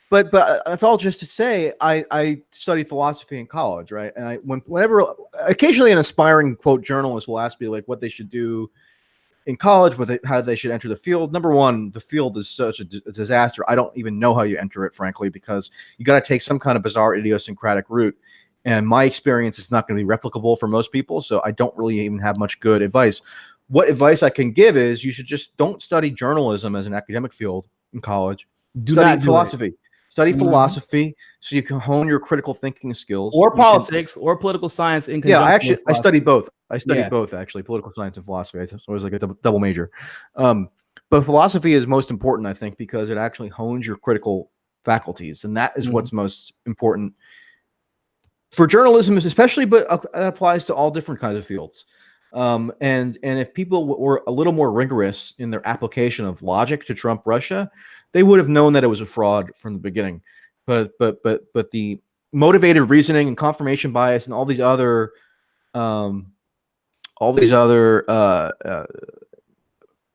But that's all just to say, I studied philosophy in college, right? And whenever occasionally an aspiring quote journalist will ask me like what they should do in college, how they should enter the field. Number one, the field is such a disaster. I don't even know how you enter it, frankly, because you got to take some kind of bizarre idiosyncratic route. And my experience is not going to be replicable for most people, so I don't really even have much good advice. What advice I can give is you should just don't study journalism as an academic field in college. Study philosophy. Study philosophy so you can hone your critical thinking skills. Or politics or political science in conjunction. I studied both. I studied both, actually, political science and philosophy. So it was like a double major. But philosophy is most important, I think, because it actually hones your critical faculties. And that is what's most important for journalism, especially, but it applies to all different kinds of fields. And if people were a little more rigorous in their application of logic to Trump Russia, they would have known that it was a fraud from the beginning. But the motivated reasoning and confirmation bias and all these other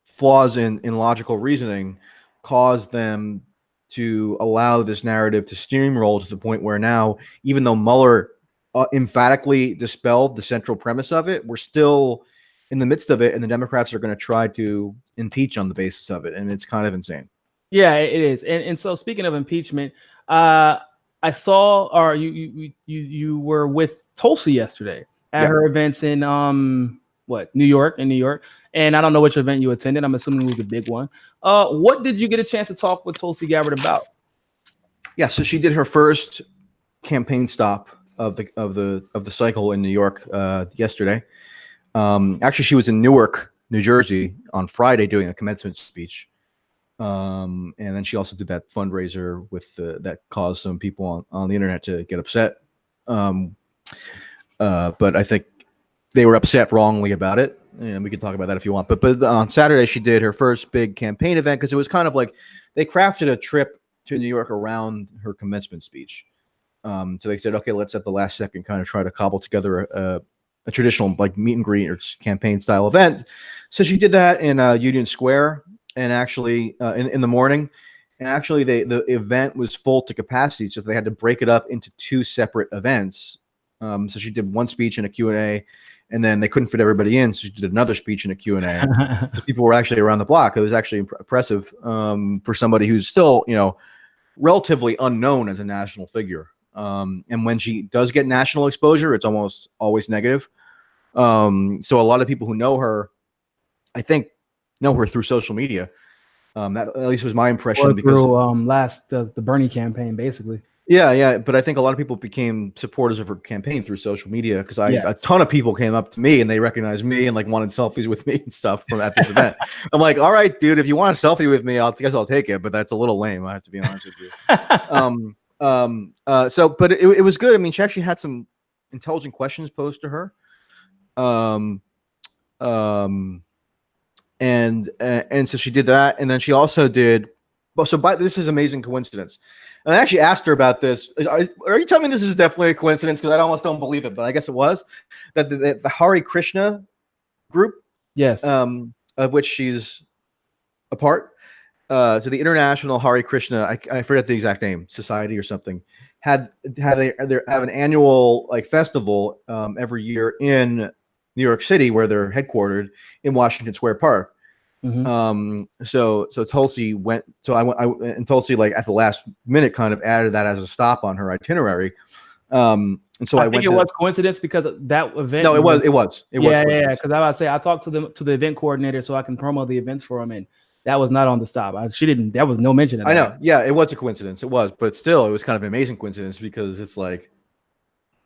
flaws in logical reasoning caused them to allow this narrative to steamroll to the point where now, even though Mueller emphatically dispelled the central premise of it, we're still in the midst of it, and the Democrats are going to try to impeach on the basis of it, and it's kind of insane. Yeah, it is. And so speaking of impeachment, I saw, or you were with Tulsi yesterday at her events in New York, and I don't know which event you attended. I'm assuming it was a big one. What did you get a chance to talk with Tulsi Gabbard about? Yeah, so she did her first campaign stop of the cycle in New York yesterday. Actually, she was in Newark, New Jersey on Friday doing a commencement speech. And then she also did that fundraiser with that caused some people on the internet to get upset. But I think they were upset wrongly about it, and we can talk about that if you want. But on Saturday she did her first big campaign event, because it was kind of like they crafted a trip to New York around her commencement speech. So they said, okay, let's at the last second kind of try to cobble together a traditional like meet and greet or campaign style event. So she did that in Union Square. And actually, in the morning, and actually, the event was full to capacity, so they had to break it up into two separate events. So she did one speech and a Q&A, and then they couldn't fit everybody in, so she did another speech and a Q&A. So people were actually around the block. It was actually impressive for somebody who's still, relatively unknown as a national figure. And when she does get national exposure, it's almost always negative. So a lot of people who know her, I think, know her through social media. That at least was my impression. Or because through the Bernie campaign, basically. Yeah. But I think a lot of people became supporters of her campaign through social media, because a ton of people came up to me and they recognized me and like wanted selfies with me and stuff from at this event. I'm like, all right, dude, if you want a selfie with me, I guess I'll take it, but that's a little lame, I have to be honest with you. But it was good. I mean, she actually had some intelligent questions posed to her. And so she did that, and then she also did. This is amazing coincidence. And I actually asked her about this. Are you telling me this is definitely a coincidence? Because I almost don't believe it, but I guess it was. That the Hare Krishna group, yes, of which she's a part. So the International Hare Krishna, I forget the exact name, society or something, have an annual like festival every year in New York City, where they're headquartered in Washington Square Park. So Tulsi went. So and Tulsi, like at the last minute, kind of added that as a stop on her itinerary. And so I think it was coincidence because of that event. No, it was. Yeah. Because I was say I talked to the event coordinator so I can promo the events for him, and that was not on the stop. That was no mention of that. I know. Yeah, it was a coincidence. It was, but still, it was kind of an amazing coincidence because it's like,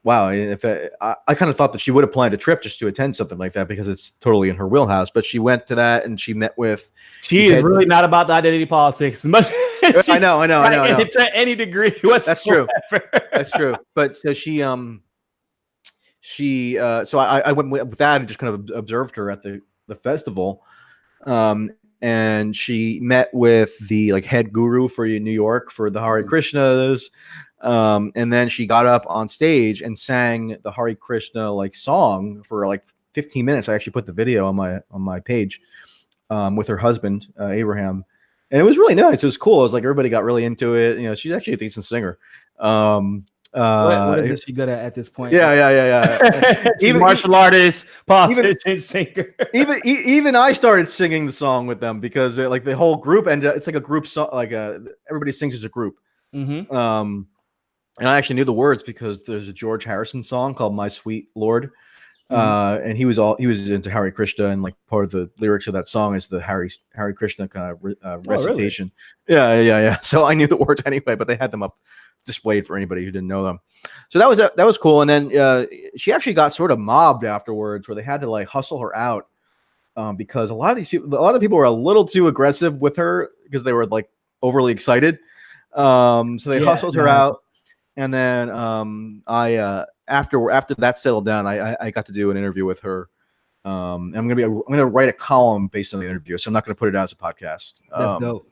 wow. If I kind of thought that she would have planned a trip just to attend something like that because it's totally in her wheelhouse. But she went to that and she met with. She is really not about the identity politics. I know. To any degree whatsoever. That's true. That's true. But so so I went with that and just kind of observed her at the festival. And she met with the like head guru for New York for the Hare Krishnas. And then she got up on stage and sang the Hare Krishna like song for like 15 minutes. I actually put the video on my page with her husband, Abraham. And it was really nice. It was cool. It was like everybody got really into it. You know, she's actually a decent singer. What is she good at this point? Yeah. Even martial artist, politician, singer. even I started singing the song with them because like the whole group ended. It's like a group song. Like everybody sings as a group. And I actually knew the words because there's a George Harrison song called "My Sweet Lord," and he was into Hare Krishna, and like part of the lyrics of that song is the Hare Krishna kind of recitation. Really? Yeah. So I knew the words anyway, but they had them up displayed for anybody who didn't know them. So that was cool. And then she actually got sort of mobbed afterwards, where they had to like hustle her out because a lot of people were a little too aggressive with her because they were like overly excited. So they hustled her out. And then after that settled down, I got to do an interview with her. I'm gonna write a column based on the interview, so I'm not gonna put it out as a podcast. That's dope.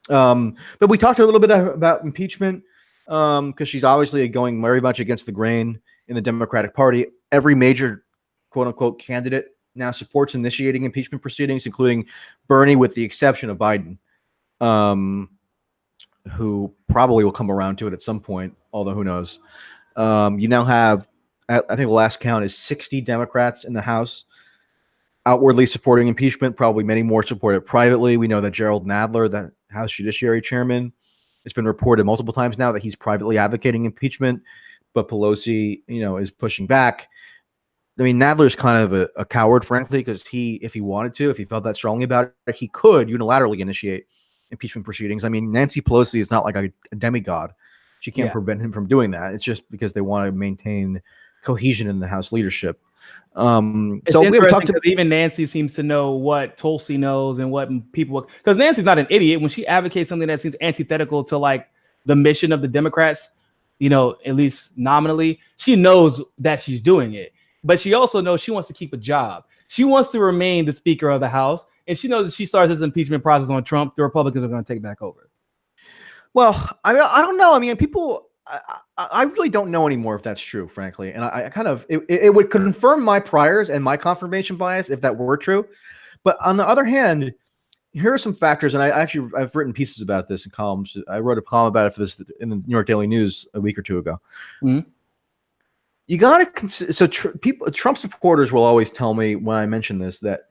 But we talked a little bit about impeachment because she's obviously going very much against the grain in the Democratic Party. Every major quote unquote candidate now supports initiating impeachment proceedings, including Bernie, with the exception of Biden, who probably will come around to it at some point, although who knows. You now have, I think the last count is 60 Democrats in the House outwardly supporting impeachment, probably many more support it privately. We know that Gerald Nadler, the House Judiciary Chairman, it's been reported multiple times now that he's privately advocating impeachment, but Pelosi, is pushing back. I mean, Nadler's kind of a coward, frankly, because if he wanted to, if he felt that strongly about it, he could unilaterally initiate impeachment proceedings. I mean, Nancy Pelosi is not like a demigod. She can't prevent him from doing that. It's just because they want to maintain cohesion in the House leadership. So we were talking because even Nancy seems to know what Tulsi knows and what people, because Nancy's not an idiot. When she advocates something that seems antithetical to like the mission of the Democrats, at least nominally, she knows that she's doing it, but she also knows she wants to keep a job. She wants to remain the Speaker of the House, and she knows if she starts this impeachment process on Trump, the Republicans are going to take back over. Well, I don't know. I mean, I really don't know anymore if that's true, frankly. And I kind of, it would confirm my priors and my confirmation bias if that were true. But on the other hand, here are some factors. And I've written pieces about this in columns. I wrote a column about it for this in the New York Daily News a week or two ago. Mm-hmm. You got to consider, so Trump supporters will always tell me when I mention this, that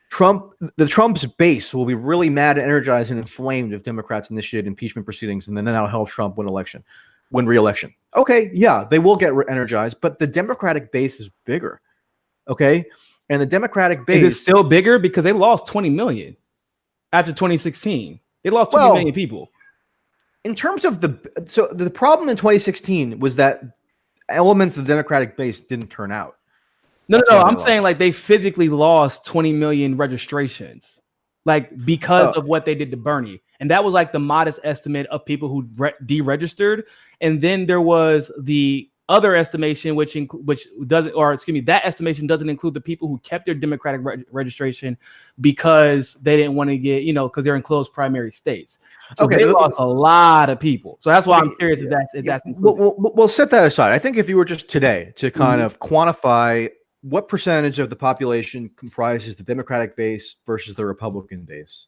Trump's base will be really mad, energized, and inflamed if Democrats initiate impeachment proceedings, and then that'll help Trump win re-election. Okay, yeah, they will get energized, but the Democratic base is bigger. Okay, and the Democratic base is still bigger because they lost 20 million after 2016. They lost 20 million people. In terms of the problem in 2016 was that elements of the Democratic base didn't turn out. No. I'm saying like they physically lost 20 million registrations, like because of what they did to Bernie. And that was like the modest estimate of people who deregistered. And then there was the other estimation, that estimation doesn't include the people who kept their Democratic registration because they didn't want to get, because they're in closed primary states. So they lost a lot of people. So that's why I'm curious if that's included. We'll set that aside. I think if you were just today to kind of quantify what percentage of the population comprises the Democratic base versus the Republican base,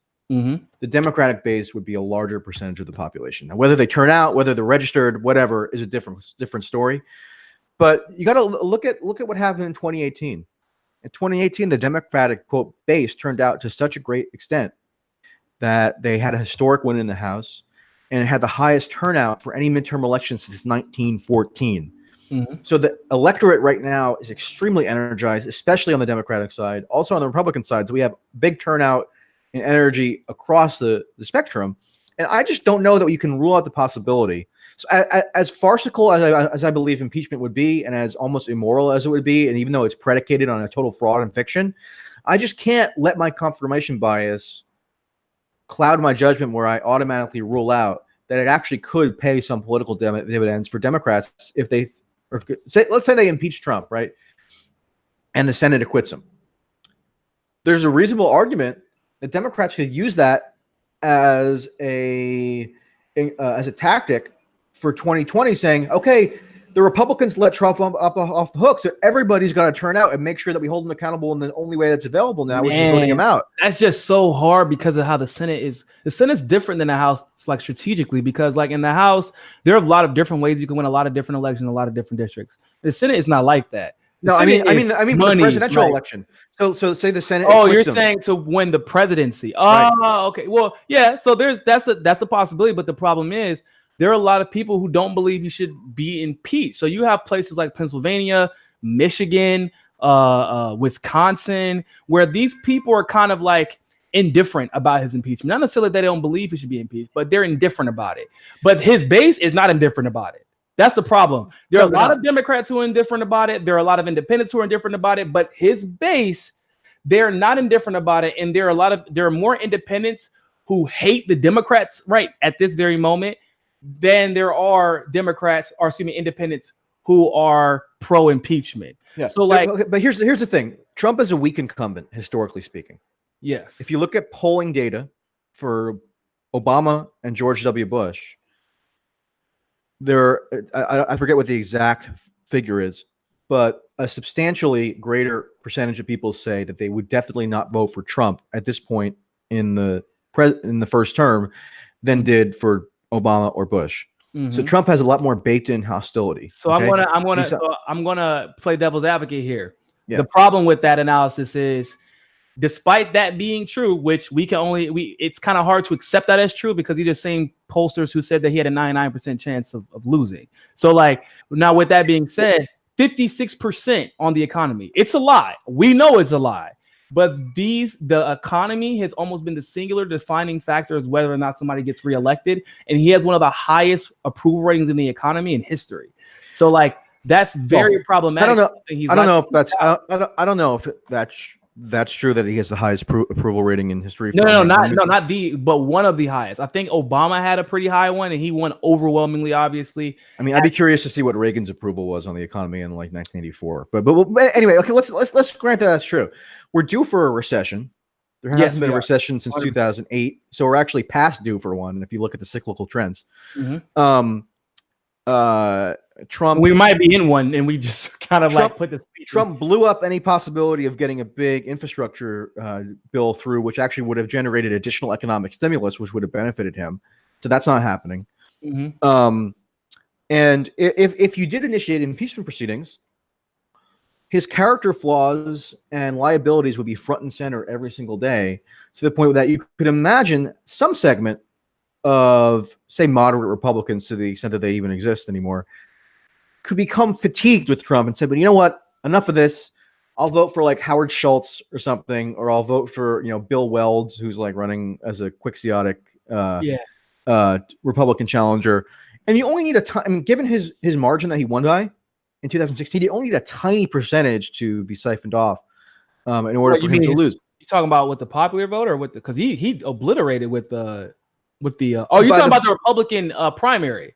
the Democratic base would be a larger percentage of the population. Now, whether they turn out, whether they're registered, whatever, is a different story. But you got to look at what happened in 2018. In 2018, the Democratic quote base turned out to such a great extent that they had a historic win in the House, and it had the highest turnout for any midterm election since 1914. So the electorate right now is extremely energized, especially on the Democratic side. Also on the Republican side, so we have big turnout and energy across the spectrum. And I just don't know that you can rule out the possibility. So as farcical as I believe impeachment would be, and as almost immoral as it would be, and even though it's predicated on a total fraud and fiction, I just can't let my confirmation bias cloud my judgment where I automatically rule out that it actually could pay some political dividends for Democrats if they, or let's say they impeach Trump, right? And the Senate acquits him. There's a reasonable argument that Democrats could use that as a tactic for 2020, saying, okay, the Republicans let Trump up off the hook, so everybody's got to turn out and make sure that we hold him accountable in the only way that's available now, which is voting him out. That's just so hard because of how the Senate is. The Senate's different than the House, like strategically, because like in the House, there are a lot of different ways you can win a lot of different elections, a lot of different districts. The Senate is not like that. No, I mean the presidential election. So say the Senate. Oh, you're saying to win the presidency. Oh, right. Okay. Well, yeah. So that's a possibility, but the problem is there are a lot of people who don't believe you should be impeached. So you have places like Pennsylvania, Michigan, Wisconsin, where these people are kind of like indifferent about his impeachment. Not necessarily that they don't believe he should be impeached, but they're indifferent about it. But his base is not indifferent about it. That's the problem. There are a lot of Democrats who are indifferent about it. There are a lot of independents who are indifferent about it. But his base, they're not indifferent about it. And there are more independents who hate the Democrats right at this very moment than there are independents who are pro-impeachment. Yeah. So but here's the thing. Trump is a weak incumbent, historically speaking. Yes. If you look at polling data for Obama and George W. Bush, I forget what the exact figure is, but a substantially greater percentage of people say that they would definitely not vote for Trump at this point in the first term than did for Obama or Bush. So Trump has a lot more baked-in hostility. So okay? I'm gonna play devil's advocate here. Yeah. The problem with that analysis is, despite that being true, which it's kind of hard to accept that as true because these are the same pollsters who said that he had a 99% chance of losing. So like now with that being said, 56% on the economy. It's a lie. We know it's a lie. But the economy has almost been the singular defining factor of whether or not somebody gets reelected. And he has one of the highest approval ratings in the economy in history. So like that's very problematic. I don't know if that's true that he has the highest approval rating in history. But one of the highest. I think Obama had a pretty high one, and he won overwhelmingly. Obviously, I mean, I'd be curious to see what Reagan's approval was on the economy in like 1984. But anyway, okay, let's grant that that's true. We're due for a recession. There hasn't been a recession since 2008, so we're actually past due for one. And if you look at the cyclical trends, Trump, we might be in one, and we just kind of Trump blew up any possibility of getting a big infrastructure bill through, which actually would have generated additional economic stimulus, which would have benefited him. So that's not happening. And if you did initiate impeachment proceedings, his character flaws and liabilities would be front and center every single day, to the point that you could imagine some segment of, say, moderate Republicans, to the extent that they even exist anymore, could become fatigued with Trump and say, but you know what? Enough of this. I'll vote for like Howard Schultz or something, or I'll vote for, Bill Weld, who's like running as a quixotic Republican challenger. And you only need given his margin that he won by in 2016, you only need a tiny percentage to be siphoned off in order for him to lose. You talking about with the popular vote or with because he obliterated with the you're talking about the Republican primary.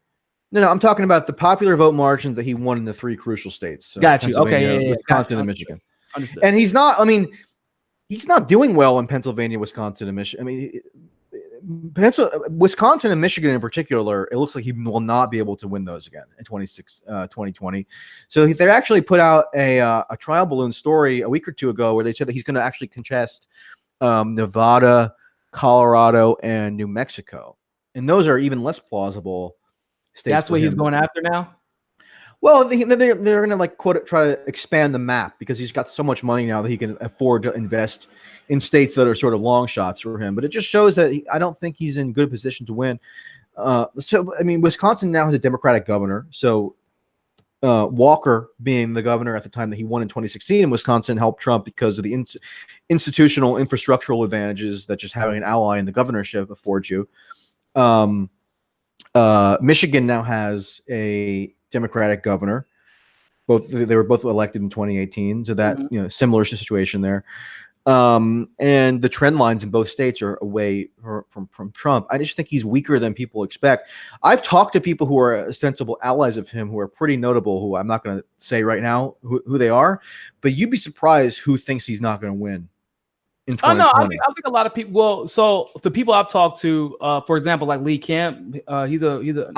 No, I'm talking about the popular vote margin that he won in the three crucial states. So got you. Okay, Wisconsin and Michigan. Understood. And he's not doing well in Pennsylvania, Wisconsin, and Michigan. I mean, Wisconsin and Michigan in particular, it looks like he will not be able to win those again in 2020. So they actually put out a trial balloon story a week or two ago where they said that he's going to actually contest Nevada, Colorado, and New Mexico. And those are even less plausible states. That's what he's going after now? Well, they're going to like try to expand the map because he's got so much money now that he can afford to invest in states that are sort of long shots for him. But it just shows that I don't think he's in good position to win. So, I mean, Wisconsin now has a Democratic governor. So Walker being the governor at the time that he won in 2016 in Wisconsin helped Trump because of the institutional infrastructural advantages that just having an ally in the governorship affords you. Michigan now has a Democratic governor. They were both elected in 2018, so that similar situation there. And the trend lines in both states are away from Trump. I just think he's weaker than people expect. I've talked to people who are ostensible allies of him who are pretty notable, who I'm not going to say right now who they are, but you'd be surprised who thinks he's not going to win. Oh no, I think a lot of people. Well, so the people I've talked to, for example, like Lee Camp, he's a.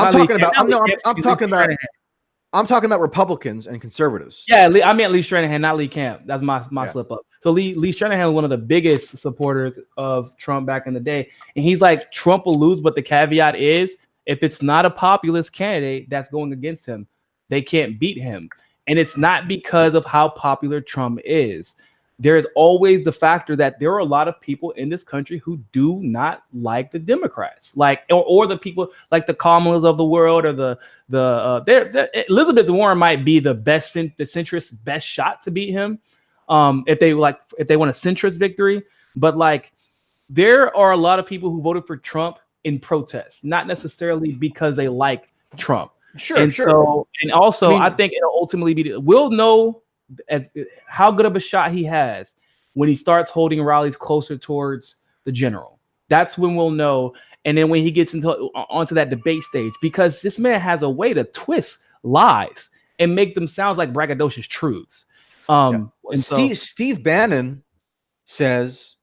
I'm talking about Republicans and conservatives. Yeah, I meant Lee Stranahan, not Lee Camp. That's my slip up. So Lee Stranahan was one of the biggest supporters of Trump back in the day, and he's like, Trump will lose, but the caveat is if it's not a populist candidate that's going against him, they can't beat him, and it's not because of how popular Trump is. There is always the factor that there are a lot of people in this country who do not like the Democrats, like or the people like the Kamalas of the world, or the Elizabeth Warren might be the centrist best shot to beat him, if they want a centrist victory. But like there are a lot of people who voted for Trump in protest, not necessarily because they like Trump. Sure. And also I think it'll ultimately be we'll know as how good of a shot he has when he starts holding rallies closer towards the general. That's when we'll know. And then when he gets onto that debate stage, because this man has a way to twist lies and make them sound like braggadocious truths. And Steve Bannon says,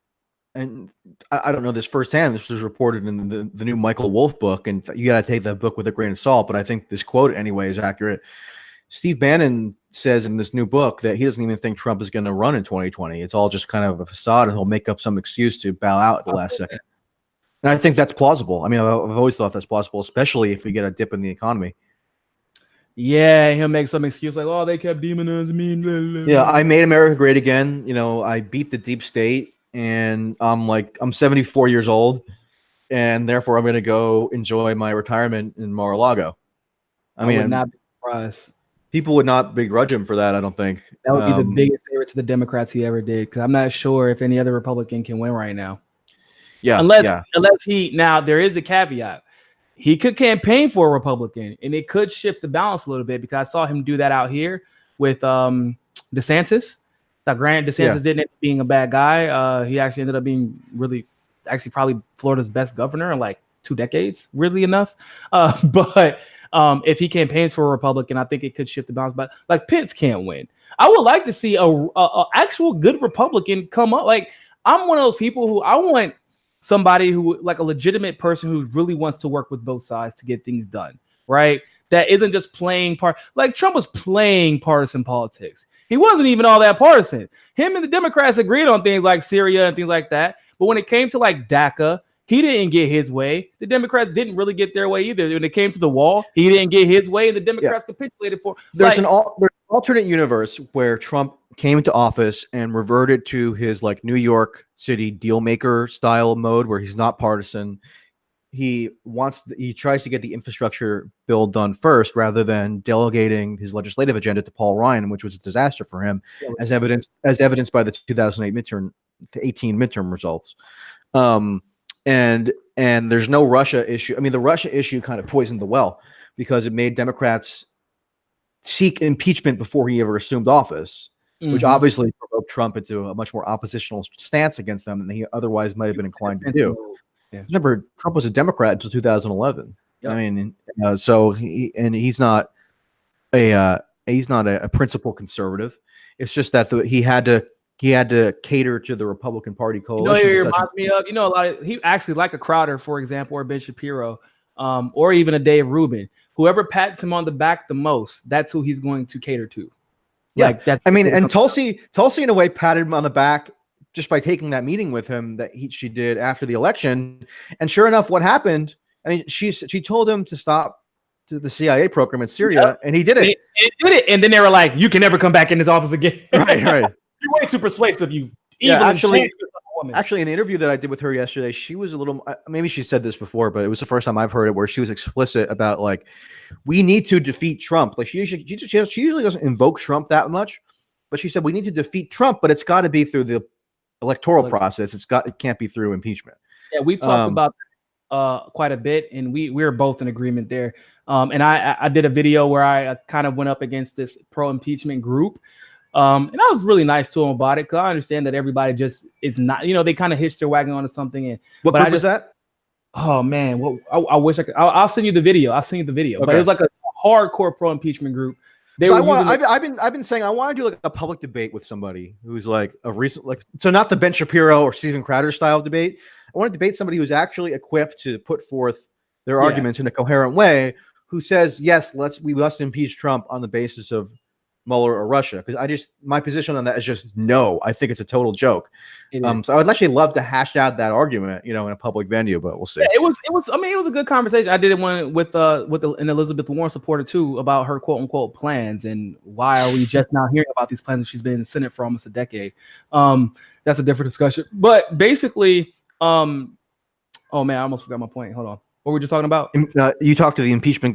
and I don't know this firsthand, this was reported in the new Michael Wolff book, and you got to take that book with a grain of salt, but I think this quote anyway is accurate. Steve Bannon says in this new book that he doesn't even think Trump is going to run in 2020. It's all just kind of a facade, and he'll make up some excuse to bow out at the last second. And I think that's plausible. I mean, I've always thought that's plausible, especially if we get a dip in the economy. Yeah, he'll make some excuse like, "Oh, they kept demonizing me." Blah, blah, blah. Yeah, I made America great again. You know, I beat the deep state, and I'm 74 years old, and therefore I'm going to go enjoy my retirement in Mar-a-Lago. I mean, would not be surprised. People would not begrudge him for that, I don't think. That would be the biggest favorite to the Democrats he ever did, because I'm not sure if any other Republican can win right now. Yeah, unless he. Now there is a caveat. He could campaign for a Republican, and it could shift the balance a little bit, because I saw him do that out here with DeSantis. Now, granted, DeSantis didn't end up being a bad guy. He actually ended up being probably Florida's best governor in like 2 decades, weirdly enough. But if he campaigns for a Republican, I think it could shift the balance. But like Pence can't win. I would like to see a actual good Republican come up. Like, I'm one of those people who I want somebody who, like, a legitimate person who really wants to work with both sides to get things done, right? That isn't just playing like Trump was playing partisan politics. He wasn't even all that partisan. Him and the Democrats agreed on things like Syria and things like that. But when it came to like DACA, he didn't get his way. The Democrats didn't really get their way either. When it came to the wall, he didn't get his way, and the Democrats capitulated for. There's an alternate universe where Trump came into office and reverted to his like New York City deal maker style mode, where he's not partisan. He tries to get the infrastructure bill done first, rather than delegating his legislative agenda to Paul Ryan, which was a disaster for him, as evidenced by the 2018 midterm results. And there's no Russia issue. I mean, the Russia issue kind of poisoned the well, because it made Democrats seek impeachment before he ever assumed office, which obviously provoked Trump into a much more oppositional stance against them than he otherwise might have been inclined to do. Yeah. Remember, Trump was a Democrat until 2011. Yep. I mean, so he's not a principal conservative. It's just that he had to cater to the Republican Party coalition. He reminds me of, a lot of, he actually, like a Crowder, for example, or Ben Shapiro, or even a Dave Rubin. Whoever pats him on the back the most, that's who he's going to cater to. Yeah, and Tulsi in a way patted him on the back just by taking that meeting with him that she did after the election. And sure enough, what happened? I mean, she told him to stop to the CIA program in Syria, and he did it. He did it, and then they were like, "You can never come back in this office again." Right. You're way too persuasive. You actually, in the interview that I did with her yesterday, she was a little. Maybe she said this before, but it was the first time I've heard it where she was explicit about like, we need to defeat Trump. Like she usually doesn't invoke Trump that much, but she said we need to defeat Trump, but it's got to be through the electoral process. It can't be through impeachment. Yeah, we've talked about quite a bit, and we're both in agreement there. And I did a video where I kind of went up against this pro-impeachment group, and I was really nice to them about it because I understand that everybody just is not, they kind of hitched their wagon onto something. And what group was that? Oh man, well I wish I could. I'll send you the video. Okay. But it was like a hardcore pro-impeachment group. I've been saying I want to do like a public debate with somebody who's like a recent, like, so not the Ben Shapiro or Stephen Crowder style debate. I want to debate somebody who's actually equipped to put forth their arguments in a coherent way, who says, yes, we must impeach Trump on the basis of Mueller or Russia. Because my position on that is just no. I think it's a total joke. So I would actually love to hash out that argument, in a public venue, but we'll see. Yeah, it was a good conversation. I did one with an Elizabeth Warren supporter too about her quote unquote plans and why are we just now hearing about these plans? She's been in the Senate for almost a decade. That's a different discussion. But basically, oh man, I almost forgot my point. Hold on. What were we just talking about? You talked to the impeachment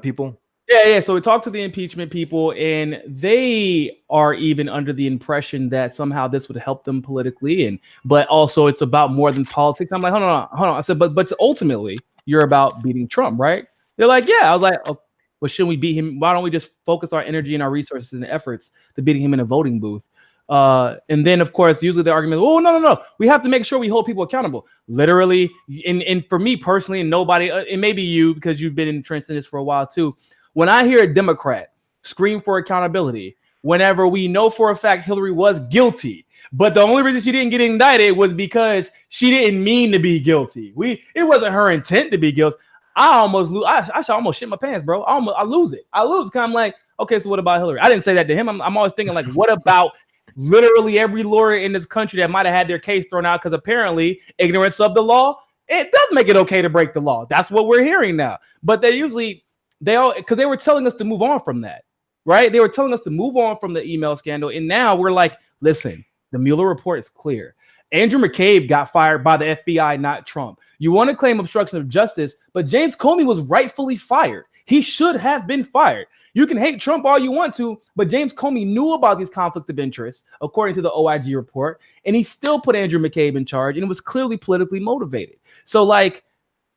people? Yeah. So we talked to the impeachment people, and they are even under the impression that somehow this would help them politically, but also it's about more than politics. I'm like, hold on. I said, but ultimately, you're about beating Trump, right? They're like, yeah. I was like, oh, well, shouldn't we beat him? Why don't we just focus our energy and our resources and efforts to beating him in a voting booth? And then, of course, usually the argument, oh, no. We have to make sure we hold people accountable. Literally, and for me personally, and nobody, and maybe you, because you've been entrenched in this for a while too, when I hear a Democrat scream for accountability, whenever we know for a fact Hillary was guilty, but the only reason she didn't get indicted was because she didn't mean to be guilty. It wasn't her intent to be guilty. I almost lose. I should almost shit my pants, bro. I lose it. Cause I'm like, okay, so what about Hillary? I didn't say that to him. I'm always thinking like, what about literally every lawyer in this country that might have had their case thrown out because apparently ignorance of the law, it does make it okay to break the law. That's what we're hearing now. But because they were telling us to move on from that, right? They were telling us to move on from the email scandal. And now we're like, listen, the Mueller report is clear. Andrew McCabe got fired by the FBI, not Trump. You want to claim obstruction of justice, but James Comey was rightfully fired. He should have been fired. You can hate Trump all you want to, but James Comey knew about these conflicts of interest, according to the OIG report, and he still put Andrew McCabe in charge, and it was clearly politically motivated. So, like,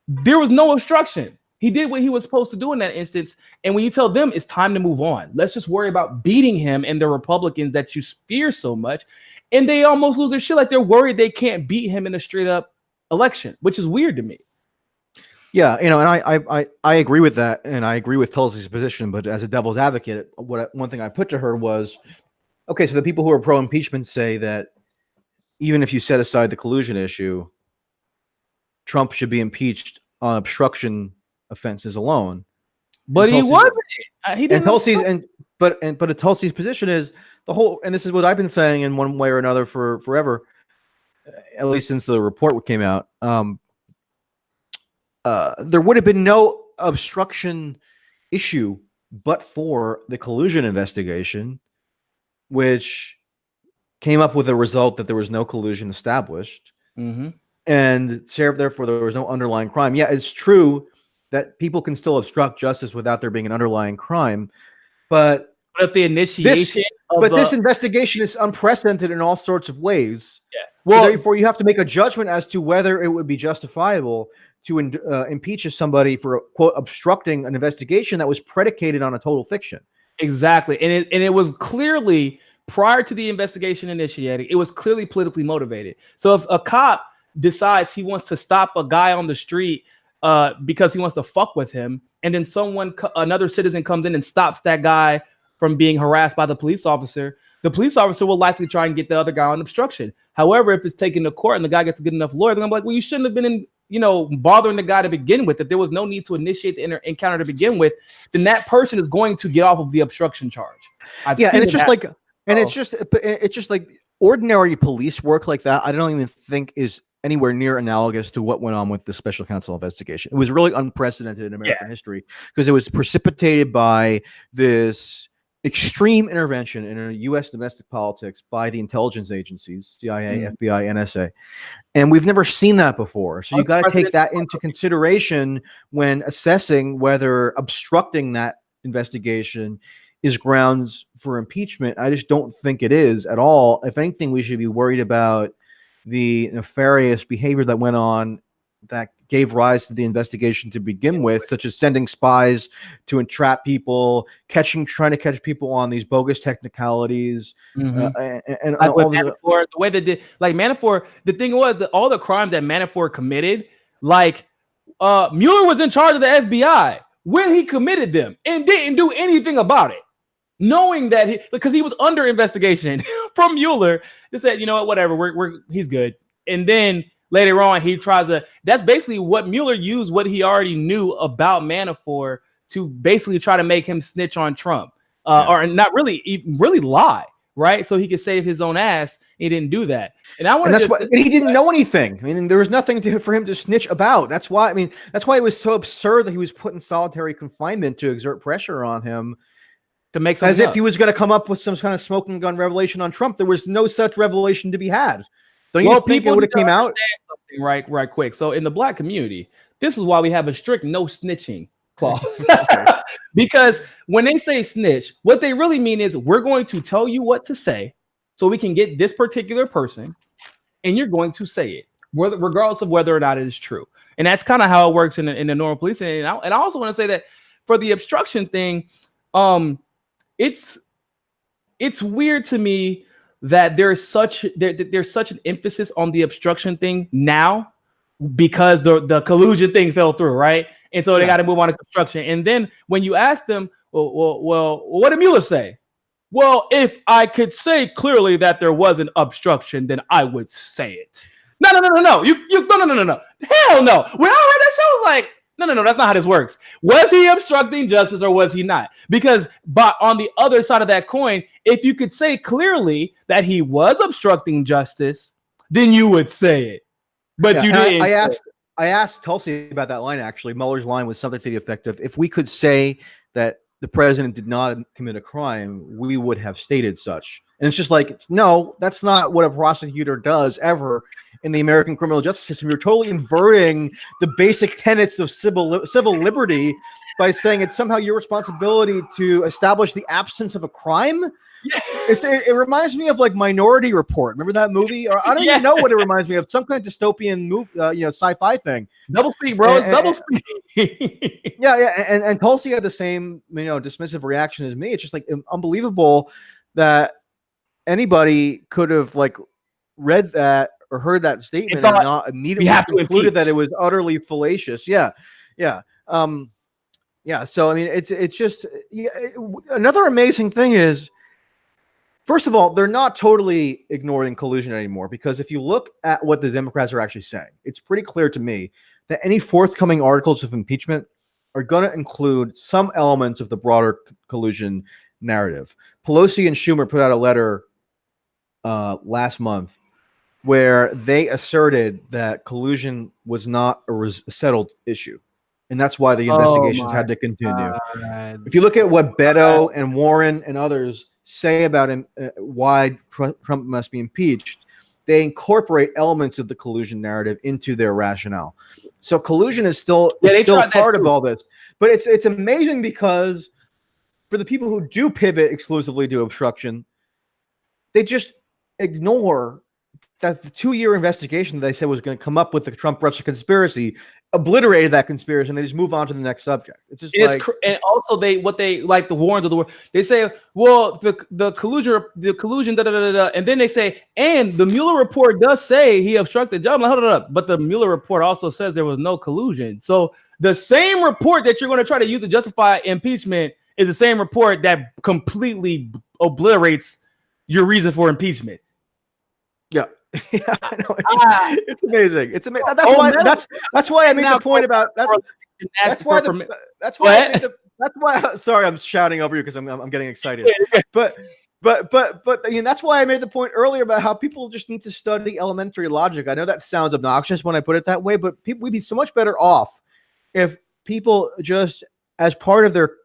there was no obstruction. He did what he was supposed to do in that instance, and when you tell them it's time to move on, let's just worry about beating him and the Republicans that you fear so much, and they almost lose their shit. Like, they're worried they can't beat him in a straight-up election, which is weird to me. Yeah, and I agree with that, and I agree with Tulsi's position. But as a devil's advocate, one thing I put to her was, okay, so the people who are pro-impeachment say that even if you set aside the collusion issue, Trump should be impeached on obstruction offenses alone. But he wasn't. He didn't. But Tulsi's position is the whole, and this is what I've been saying in one way or another for forever, at least since the report came out. There would have been no obstruction issue but for the collusion investigation, which came up with a result that there was no collusion established. Mm-hmm. And therefore there was no underlying crime. Yeah, it's true that people can still obstruct justice without there being an underlying crime. But the initiation this investigation is unprecedented in all sorts of ways. Yeah. Well, so therefore you have to make a judgment as to whether it would be justifiable to impeach somebody for, quote, obstructing an investigation that was predicated on a total fiction. Exactly. And it was clearly, prior to the investigation initiating, it was clearly politically motivated. So if a cop decides he wants to stop a guy on the street because he wants to fuck with him, and then another citizen comes in and stops that guy from being harassed by the police officer will likely try and get the other guy on obstruction. However, if it's taken to court and the guy gets a good enough lawyer, then I'm like, well, you shouldn't have been bothering the guy to begin with. If there was no need to initiate the encounter to begin with, then that person is going to get off of the obstruction charge. And it's just like ordinary police work like that, I don't even think is anywhere near analogous to what went on with the special counsel investigation. It was really unprecedented in American history because it was precipitated by this extreme intervention in U.S. domestic politics by the intelligence agencies, CIA, FBI, NSA. And we've never seen that before. So you got to take that into consideration when assessing whether obstructing that investigation is grounds for impeachment. I just don't think it is at all. If anything, we should be worried about the nefarious behavior that went on that gave rise to the investigation to begin with, such as sending spies to entrap people, trying to catch people on these bogus technicalities, and like all Manafort, the way they did, like Manafort. The thing was that all the crimes that Manafort committed, like Mueller was in charge of the FBI when he committed them and didn't do anything about it, knowing that because he was under investigation from Mueller. They said, you know what, whatever, he's good, and then later on, he tries to. That's basically what Mueller used, what he already knew about Manafort, to basically try to make him snitch on Trump, or not really lie, right? So he could save his own ass. He didn't do that, and he didn't know anything. I mean, there was nothing for him to snitch about. That's why. I mean, that's why it was so absurd that he was put in solitary confinement to exert pressure on him. To make as if he was going to come up with some kind of smoking gun revelation on Trump. There was no such revelation to be had. Don't you think it would have came out? Right quick. So in the Black community, this is why we have a strict no snitching clause. Because when they say snitch, what they really mean is we're going to tell you what to say so we can get this particular person, and you're going to say it, regardless of whether or not it is true. And that's kind of how it works in the normal policing. And I also want to say that for the obstruction thing, it's weird to me that there's such an emphasis on the obstruction thing now because the collusion thing fell through, right? And so they got to move on to obstruction. And then when you ask them, well, what did Mueller say? Well, if I could say clearly that there was an obstruction, then I would say it. No. No. Hell no. When I read that show, I was like, no, that's not how this works. Was he obstructing justice or was he not? Because on the other side of that coin, if you could say clearly that he was obstructing justice, then you would say it. But you didn't. I asked Tulsi about that line, actually. Mueller's line was something to the effect of, if we could say that the president did not commit a crime, we would have stated such. And it's just like, no, that's not what a prosecutor does ever in the American criminal justice system. You're totally inverting the basic tenets of civil liberty by saying it's somehow your responsibility to establish the absence of a crime. Yeah. It reminds me of like Minority Report. Remember that movie? Or I don't even know what it reminds me of. Some kind of dystopian movie, sci-fi thing. Double speak, bro. Double speak. And Tulsi had the same, dismissive reaction as me. It's just like unbelievable that anybody could have like read that or heard that statement and not immediately concluded that it was utterly fallacious. Yeah. So I mean, it's just another amazing thing is, first of all, they're not totally ignoring collusion anymore, because if you look at what the Democrats are actually saying, it's pretty clear to me that any forthcoming articles of impeachment are going to include some elements of the broader collusion narrative. Pelosi and Schumer put out a letter last month where they asserted that collusion was not a settled issue. And that's why the investigations had to continue. God. If you look at what Beto and Warren and others say about him, why Trump must be impeached, they incorporate elements of the collusion narrative into their rationale. So collusion is still part of all this. But it's amazing because for the people who do pivot exclusively to obstruction, they just ignore that the 2-year investigation that they said was going to come up with the Trump-Russia conspiracy obliterated that conspiracy, and they just move on to the next subject. It's just and also they like the Warrens of the world. They say, well, the collusion, and then they say, and the Mueller report does say he obstructed. I'm like, hold up, but the Mueller report also says there was no collusion. So the same report that you're going to try to use to justify impeachment is the same report that completely obliterates your reason for impeachment. Yeah. Yeah, I know. It's amazing. It's amazing. That's why I made the point about that. That's why. Sorry, I'm shouting over you because I'm getting excited. But But that's why I made the point earlier about how people just need to study elementary logic. I know that sounds obnoxious when I put it that way, but people would be so much better off if people just, as part of their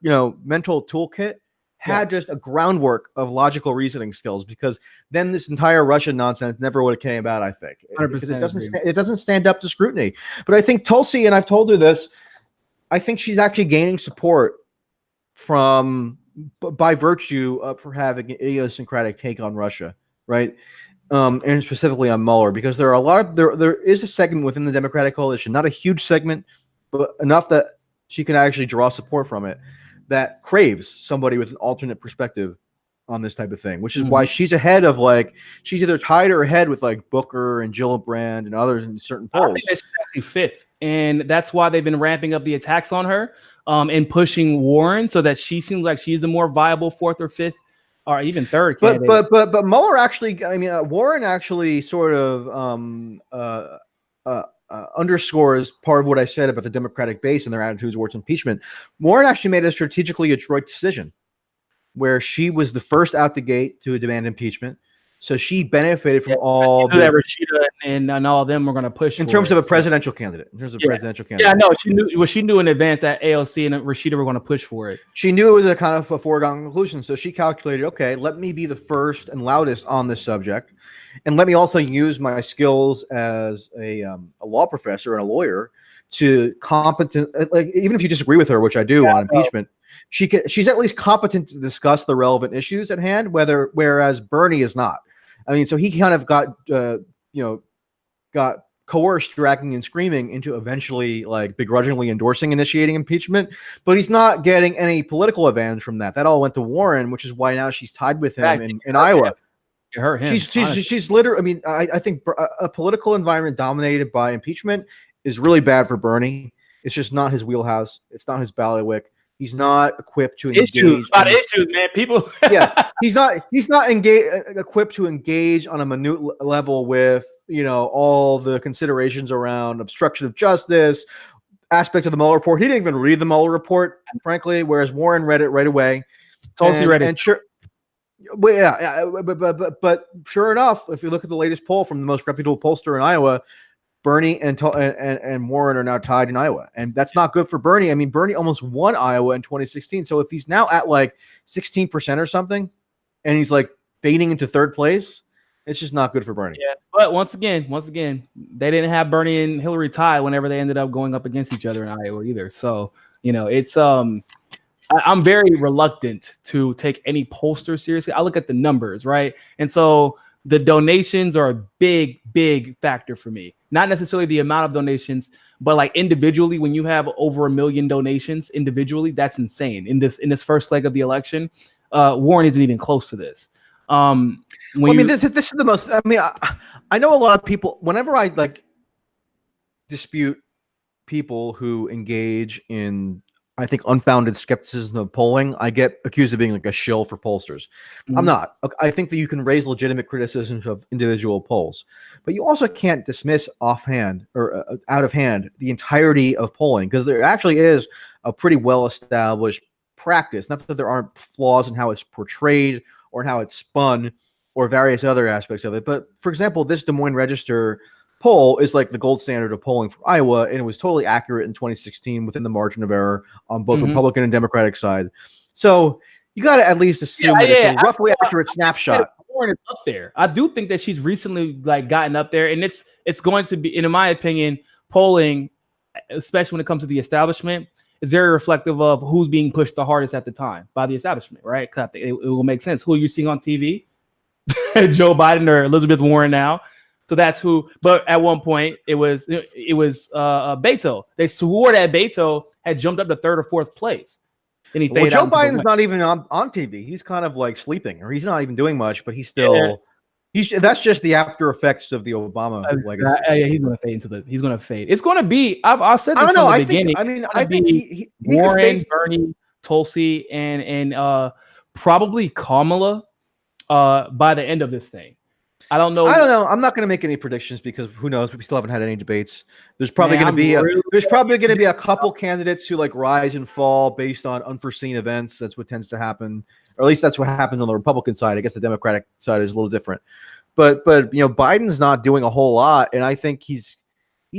mental toolkit, had just a groundwork of logical reasoning skills, because then this entire Russian nonsense never would have came about, I think, because it doesn't stand up to scrutiny. But I think Tulsi, and I've told her this, I think she's actually gaining support by virtue of her having an idiosyncratic take on Russia, right? And specifically on Mueller, because there is a segment within the Democratic coalition, not a huge segment, but enough that she can actually draw support from it, that craves somebody with an alternate perspective on this type of thing, which is why she's ahead of, she's either tied or ahead with Booker and Gillibrand and others in certain polls. I think she's actually fifth, and that's why they've been ramping up the attacks on her and pushing Warren, so that she seems like she's the more viable fourth or fifth or even third candidate. But Mueller actually, Warren actually sort of underscores part of what I said about the Democratic base and their attitudes towards impeachment. Warren actually made a strategically adroit decision where she was the first out the gate to demand impeachment. So she benefited from all that Rashida and all of them were going to push in terms of a presidential candidate. Yeah, no, she knew in advance that AOC and Rashida were going to push for it. She knew it was a kind of a foregone conclusion. So she calculated, okay, let me be the first and loudest on this subject, and let me also use my skills as a law professor and a lawyer to competent, even if you disagree with her, which I do on impeachment, she's at least competent to discuss the relevant issues at hand, whereas Bernie is not. So he kind of got coerced, dragging and screaming into eventually begrudgingly initiating impeachment, but he's not getting any political advantage from that. That all went to Warren, which is why now she's tied with him in Iowa. She's literally, I think a political environment dominated by impeachment is really bad for Bernie. It's just not his wheelhouse. It's not his bailiwick. He's not equipped to engage. Issues, man. People. He's not equipped to engage on a minute level with all the considerations around obstruction of justice, aspects of the Mueller report. He didn't even read the Mueller report, frankly, whereas Warren read it right away. Tulsi read it. And sure, but sure enough, if you look at the latest poll from the most reputable pollster in Iowa, Bernie and Warren are now tied in Iowa, and that's not good for Bernie. Bernie almost won Iowa in 2016. So if he's now at 16% or something, and he's fading into third place, it's just not good for Bernie. Yeah, but once again, they didn't have Bernie and Hillary tied whenever they ended up going up against each other in Iowa either. So it's I'm very reluctant to take any pollster seriously. I look at the numbers, right? And so the donations are a big factor for me. Not necessarily the amount of donations, but individually, when you have over 1 million donations individually, that's insane. In this first leg of the election, Warren isn't even close to this. This is the most. I know a lot of people. Whenever I dispute people who engage in, I think, unfounded skepticism of polling, I get accused of being a shill for pollsters. I'm not. I think that you can raise legitimate criticisms of individual polls, but you also can't dismiss offhand or out of hand the entirety of polling, because there actually is a pretty well-established practice. Not that there aren't flaws in how it's portrayed or in how it's spun or various other aspects of it. But for example, this Des Moines Register poll is the gold standard of polling for Iowa, and it was totally accurate in 2016 within the margin of error on both Republican and Democratic side. So you got to at least assume that it's a roughly accurate snapshot. Warren is up there. I do think that she's recently gotten up there, and it's going to be, in my opinion, polling, especially when it comes to the establishment, is very reflective of who's being pushed the hardest at the time by the establishment, right? Because it will make sense. Who are you seeing on TV? Joe Biden or Elizabeth Warren now? So that's who. But at one point, it was Beto. They swore that Beto had jumped up to third or fourth place. And he Joe Biden's not even on TV. He's kind of sleeping, or he's not even doing much. But he's still. That's just the after effects of the Obama legacy. He's going to fade He's going to fade. It's going to be. I said this I don't know. From the beginning. I think he Warren, Bernie, Tulsi, and probably Kamala by the end of this thing. I don't know. I'm not going to make any predictions, because who knows? We still haven't had any debates. There's probably going to be a couple candidates who rise and fall based on unforeseen events. That's what tends to happen or at least that's what happened on the Republican side. I guess the Democratic side is a little different. But Biden's not doing a whole lot, and I think he's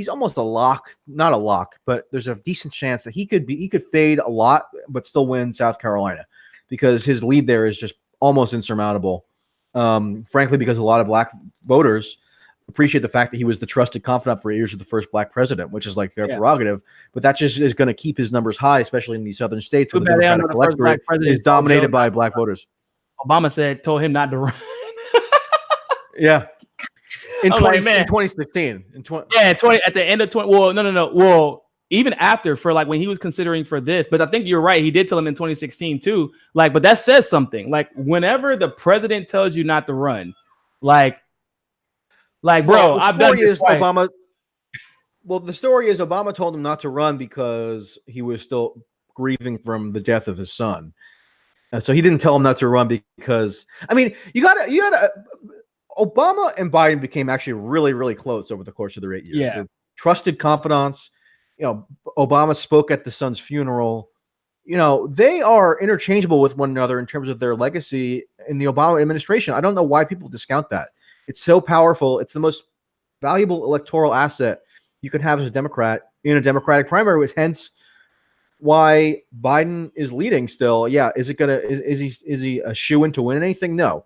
almost a lock, not a lock, but there's a decent chance that he could fade a lot, but still win South Carolina because his lead there is just almost insurmountable. Frankly, because a lot of black voters appreciate the fact that he was the trusted confidant for 8 years of the first black president, which is like their prerogative. But that just is going to keep his numbers high, especially in these southern states where the Democratic electorate is dominated by black voters. Obama told him not to run. Yeah. In 2016. At the end of 20. Well, no. Well, even after for like when he was considering for this, but I think you're right. He did tell him in 2016 too. Like, but that says something. Like, whenever the president tells you not to run, like, bro, I've done this twice. Obama. Well, the story is Obama told him not to run because he was still grieving from the death of his son. So he didn't tell him not to run because, I mean, you gotta. Obama and Biden became actually really, really close over the course of their 8 years. Yeah. They're trusted confidants. Obama spoke at the son's funeral. They are interchangeable with one another in terms of their legacy in the Obama administration. I don't know why people discount that. It's so powerful. It's the most valuable electoral asset you could have as a Democrat in a Democratic primary, which hence why Biden is leading still. Yeah. Is he a shoo-in to win anything? No.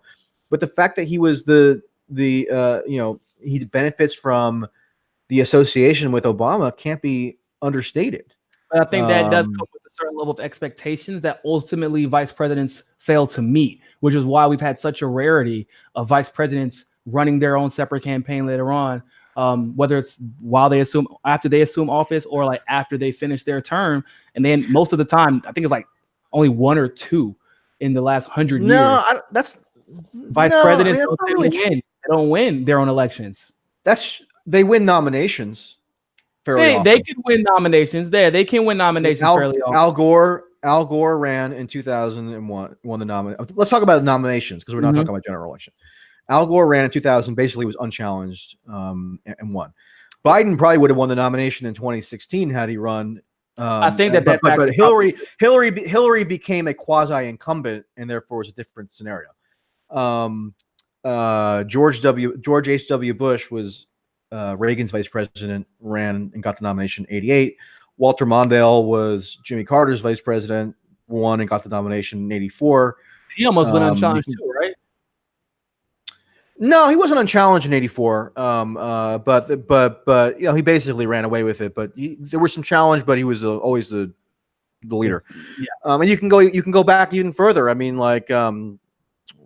But the fact that he was he benefits from the association with Obama can't be understated. But I think that does come with a certain level of expectations that ultimately vice presidents fail to meet, which is why we've had such a rarity of vice presidents running their own separate campaign later on, whether it's after they assume office or like after they finish their term. And then most of the time, I think it's like only one or two in the last 100 years. No, vice presidents don't win their own elections. They win nominations fairly often. They can win nominations. They can win nominations fairly often. Al Gore ran in 2001, won the nomination. Let's talk about the nominations because we're not talking about general election. Al Gore ran in 2000, basically was unchallenged and won. Biden probably would have won the nomination in 2016 had he run. I think but Hillary became a quasi incumbent and therefore was a different scenario. George H.W. Bush was Reagan's vice president, ran and got the nomination in 88. Walter Mondale was Jimmy Carter's vice president, won and got the nomination in 84. He almost went unchallenged too, right? No, he wasn't unchallenged in 84. But he basically ran away with it. But there was some challenge, but he was always the leader. Yeah. And you can go back even further. I mean, like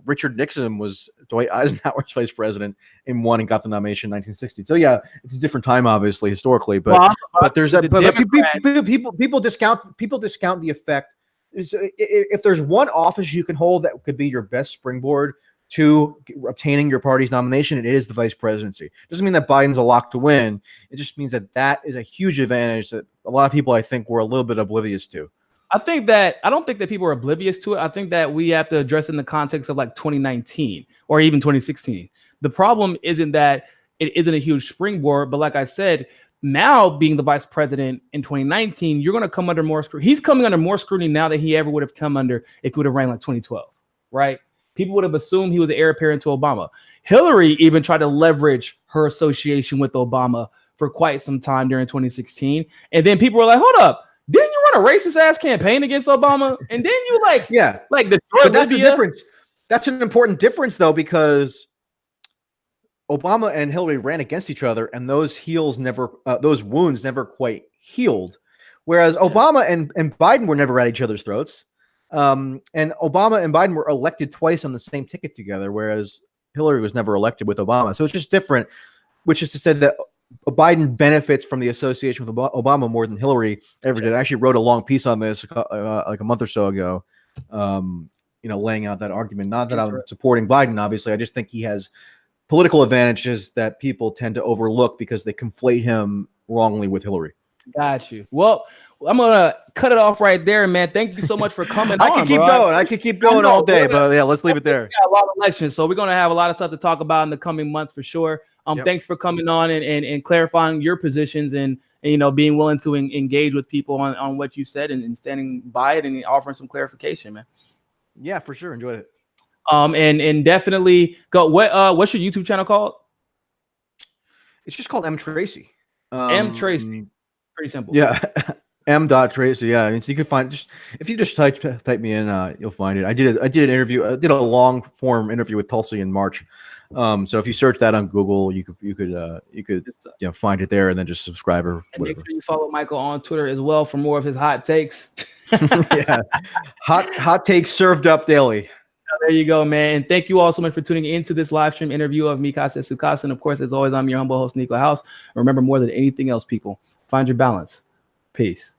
Richard Nixon was Dwight Eisenhower's vice president and won and got the nomination in 1960. So yeah, it's a different time, obviously, historically. But there's that. But people discount the effect. If there's one office you can hold that could be your best springboard to obtaining your party's nomination, it is the vice presidency. Doesn't mean that Biden's a lock to win. It just means that is a huge advantage that a lot of people, I think, were a little bit oblivious to. I don't think that people are oblivious to it. I think that we have to address it in the context of like 2019 or even 2016. The problem isn't that it isn't a huge springboard, but like I said, now being the vice president in 2019, you're going to come under more scrutiny. He's coming under more scrutiny now than he ever would have come under if he would have ran like 2012, right? People would have assumed he was the heir apparent to Obama. Hillary even tried to leverage her association with Obama for quite some time during 2016. And then people were like, hold up, didn't you run a racist ass campaign against Obama? And then you like the that's the difference. That's an important difference though, because Obama and Hillary ran against each other and those wounds never quite healed. Whereas Obama and Biden were never at each other's throats. And Obama and Biden were elected twice on the same ticket together, whereas Hillary was never elected with Obama. So it's just different, which is to say that Biden benefits from the association with Obama more than Hillary ever did. I actually wrote a long piece on this like a month or so ago, laying out that argument. Not that I'm supporting Biden, obviously. I just think he has political advantages that people tend to overlook because they conflate him wrongly with Hillary. Got you. Well, I'm gonna cut it off right there, man. Thank you so much for coming. I could keep going all day, but yeah, let's leave it there. We got a lot of elections, so we're gonna have a lot of stuff to talk about in the coming months for sure. Thanks for coming on and clarifying your positions and being willing to engage with people on what you said and standing by it and offering some clarification, man. Yeah, for sure. Enjoyed it. And definitely go. What's your YouTube channel called? It's just called M Tracey. M Tracey. Pretty simple. Yeah. M.Tracey. Yeah. I mean, so you can find just if you just type me in, you'll find it. I did an interview. I did a long form interview with Tulsi in March. So if you search that on Google, you could find it there and then just subscribe or whatever. And make sure you follow Michael on Twitter as well for more of his hot takes. Yeah. Hot takes served up daily. There you go, man. And thank you all so much for tuning into this live stream interview of Mikasa Sukasa. And of course, as always, I'm your humble host, Niko House. Remember, more than anything else, people, find your balance. Peace.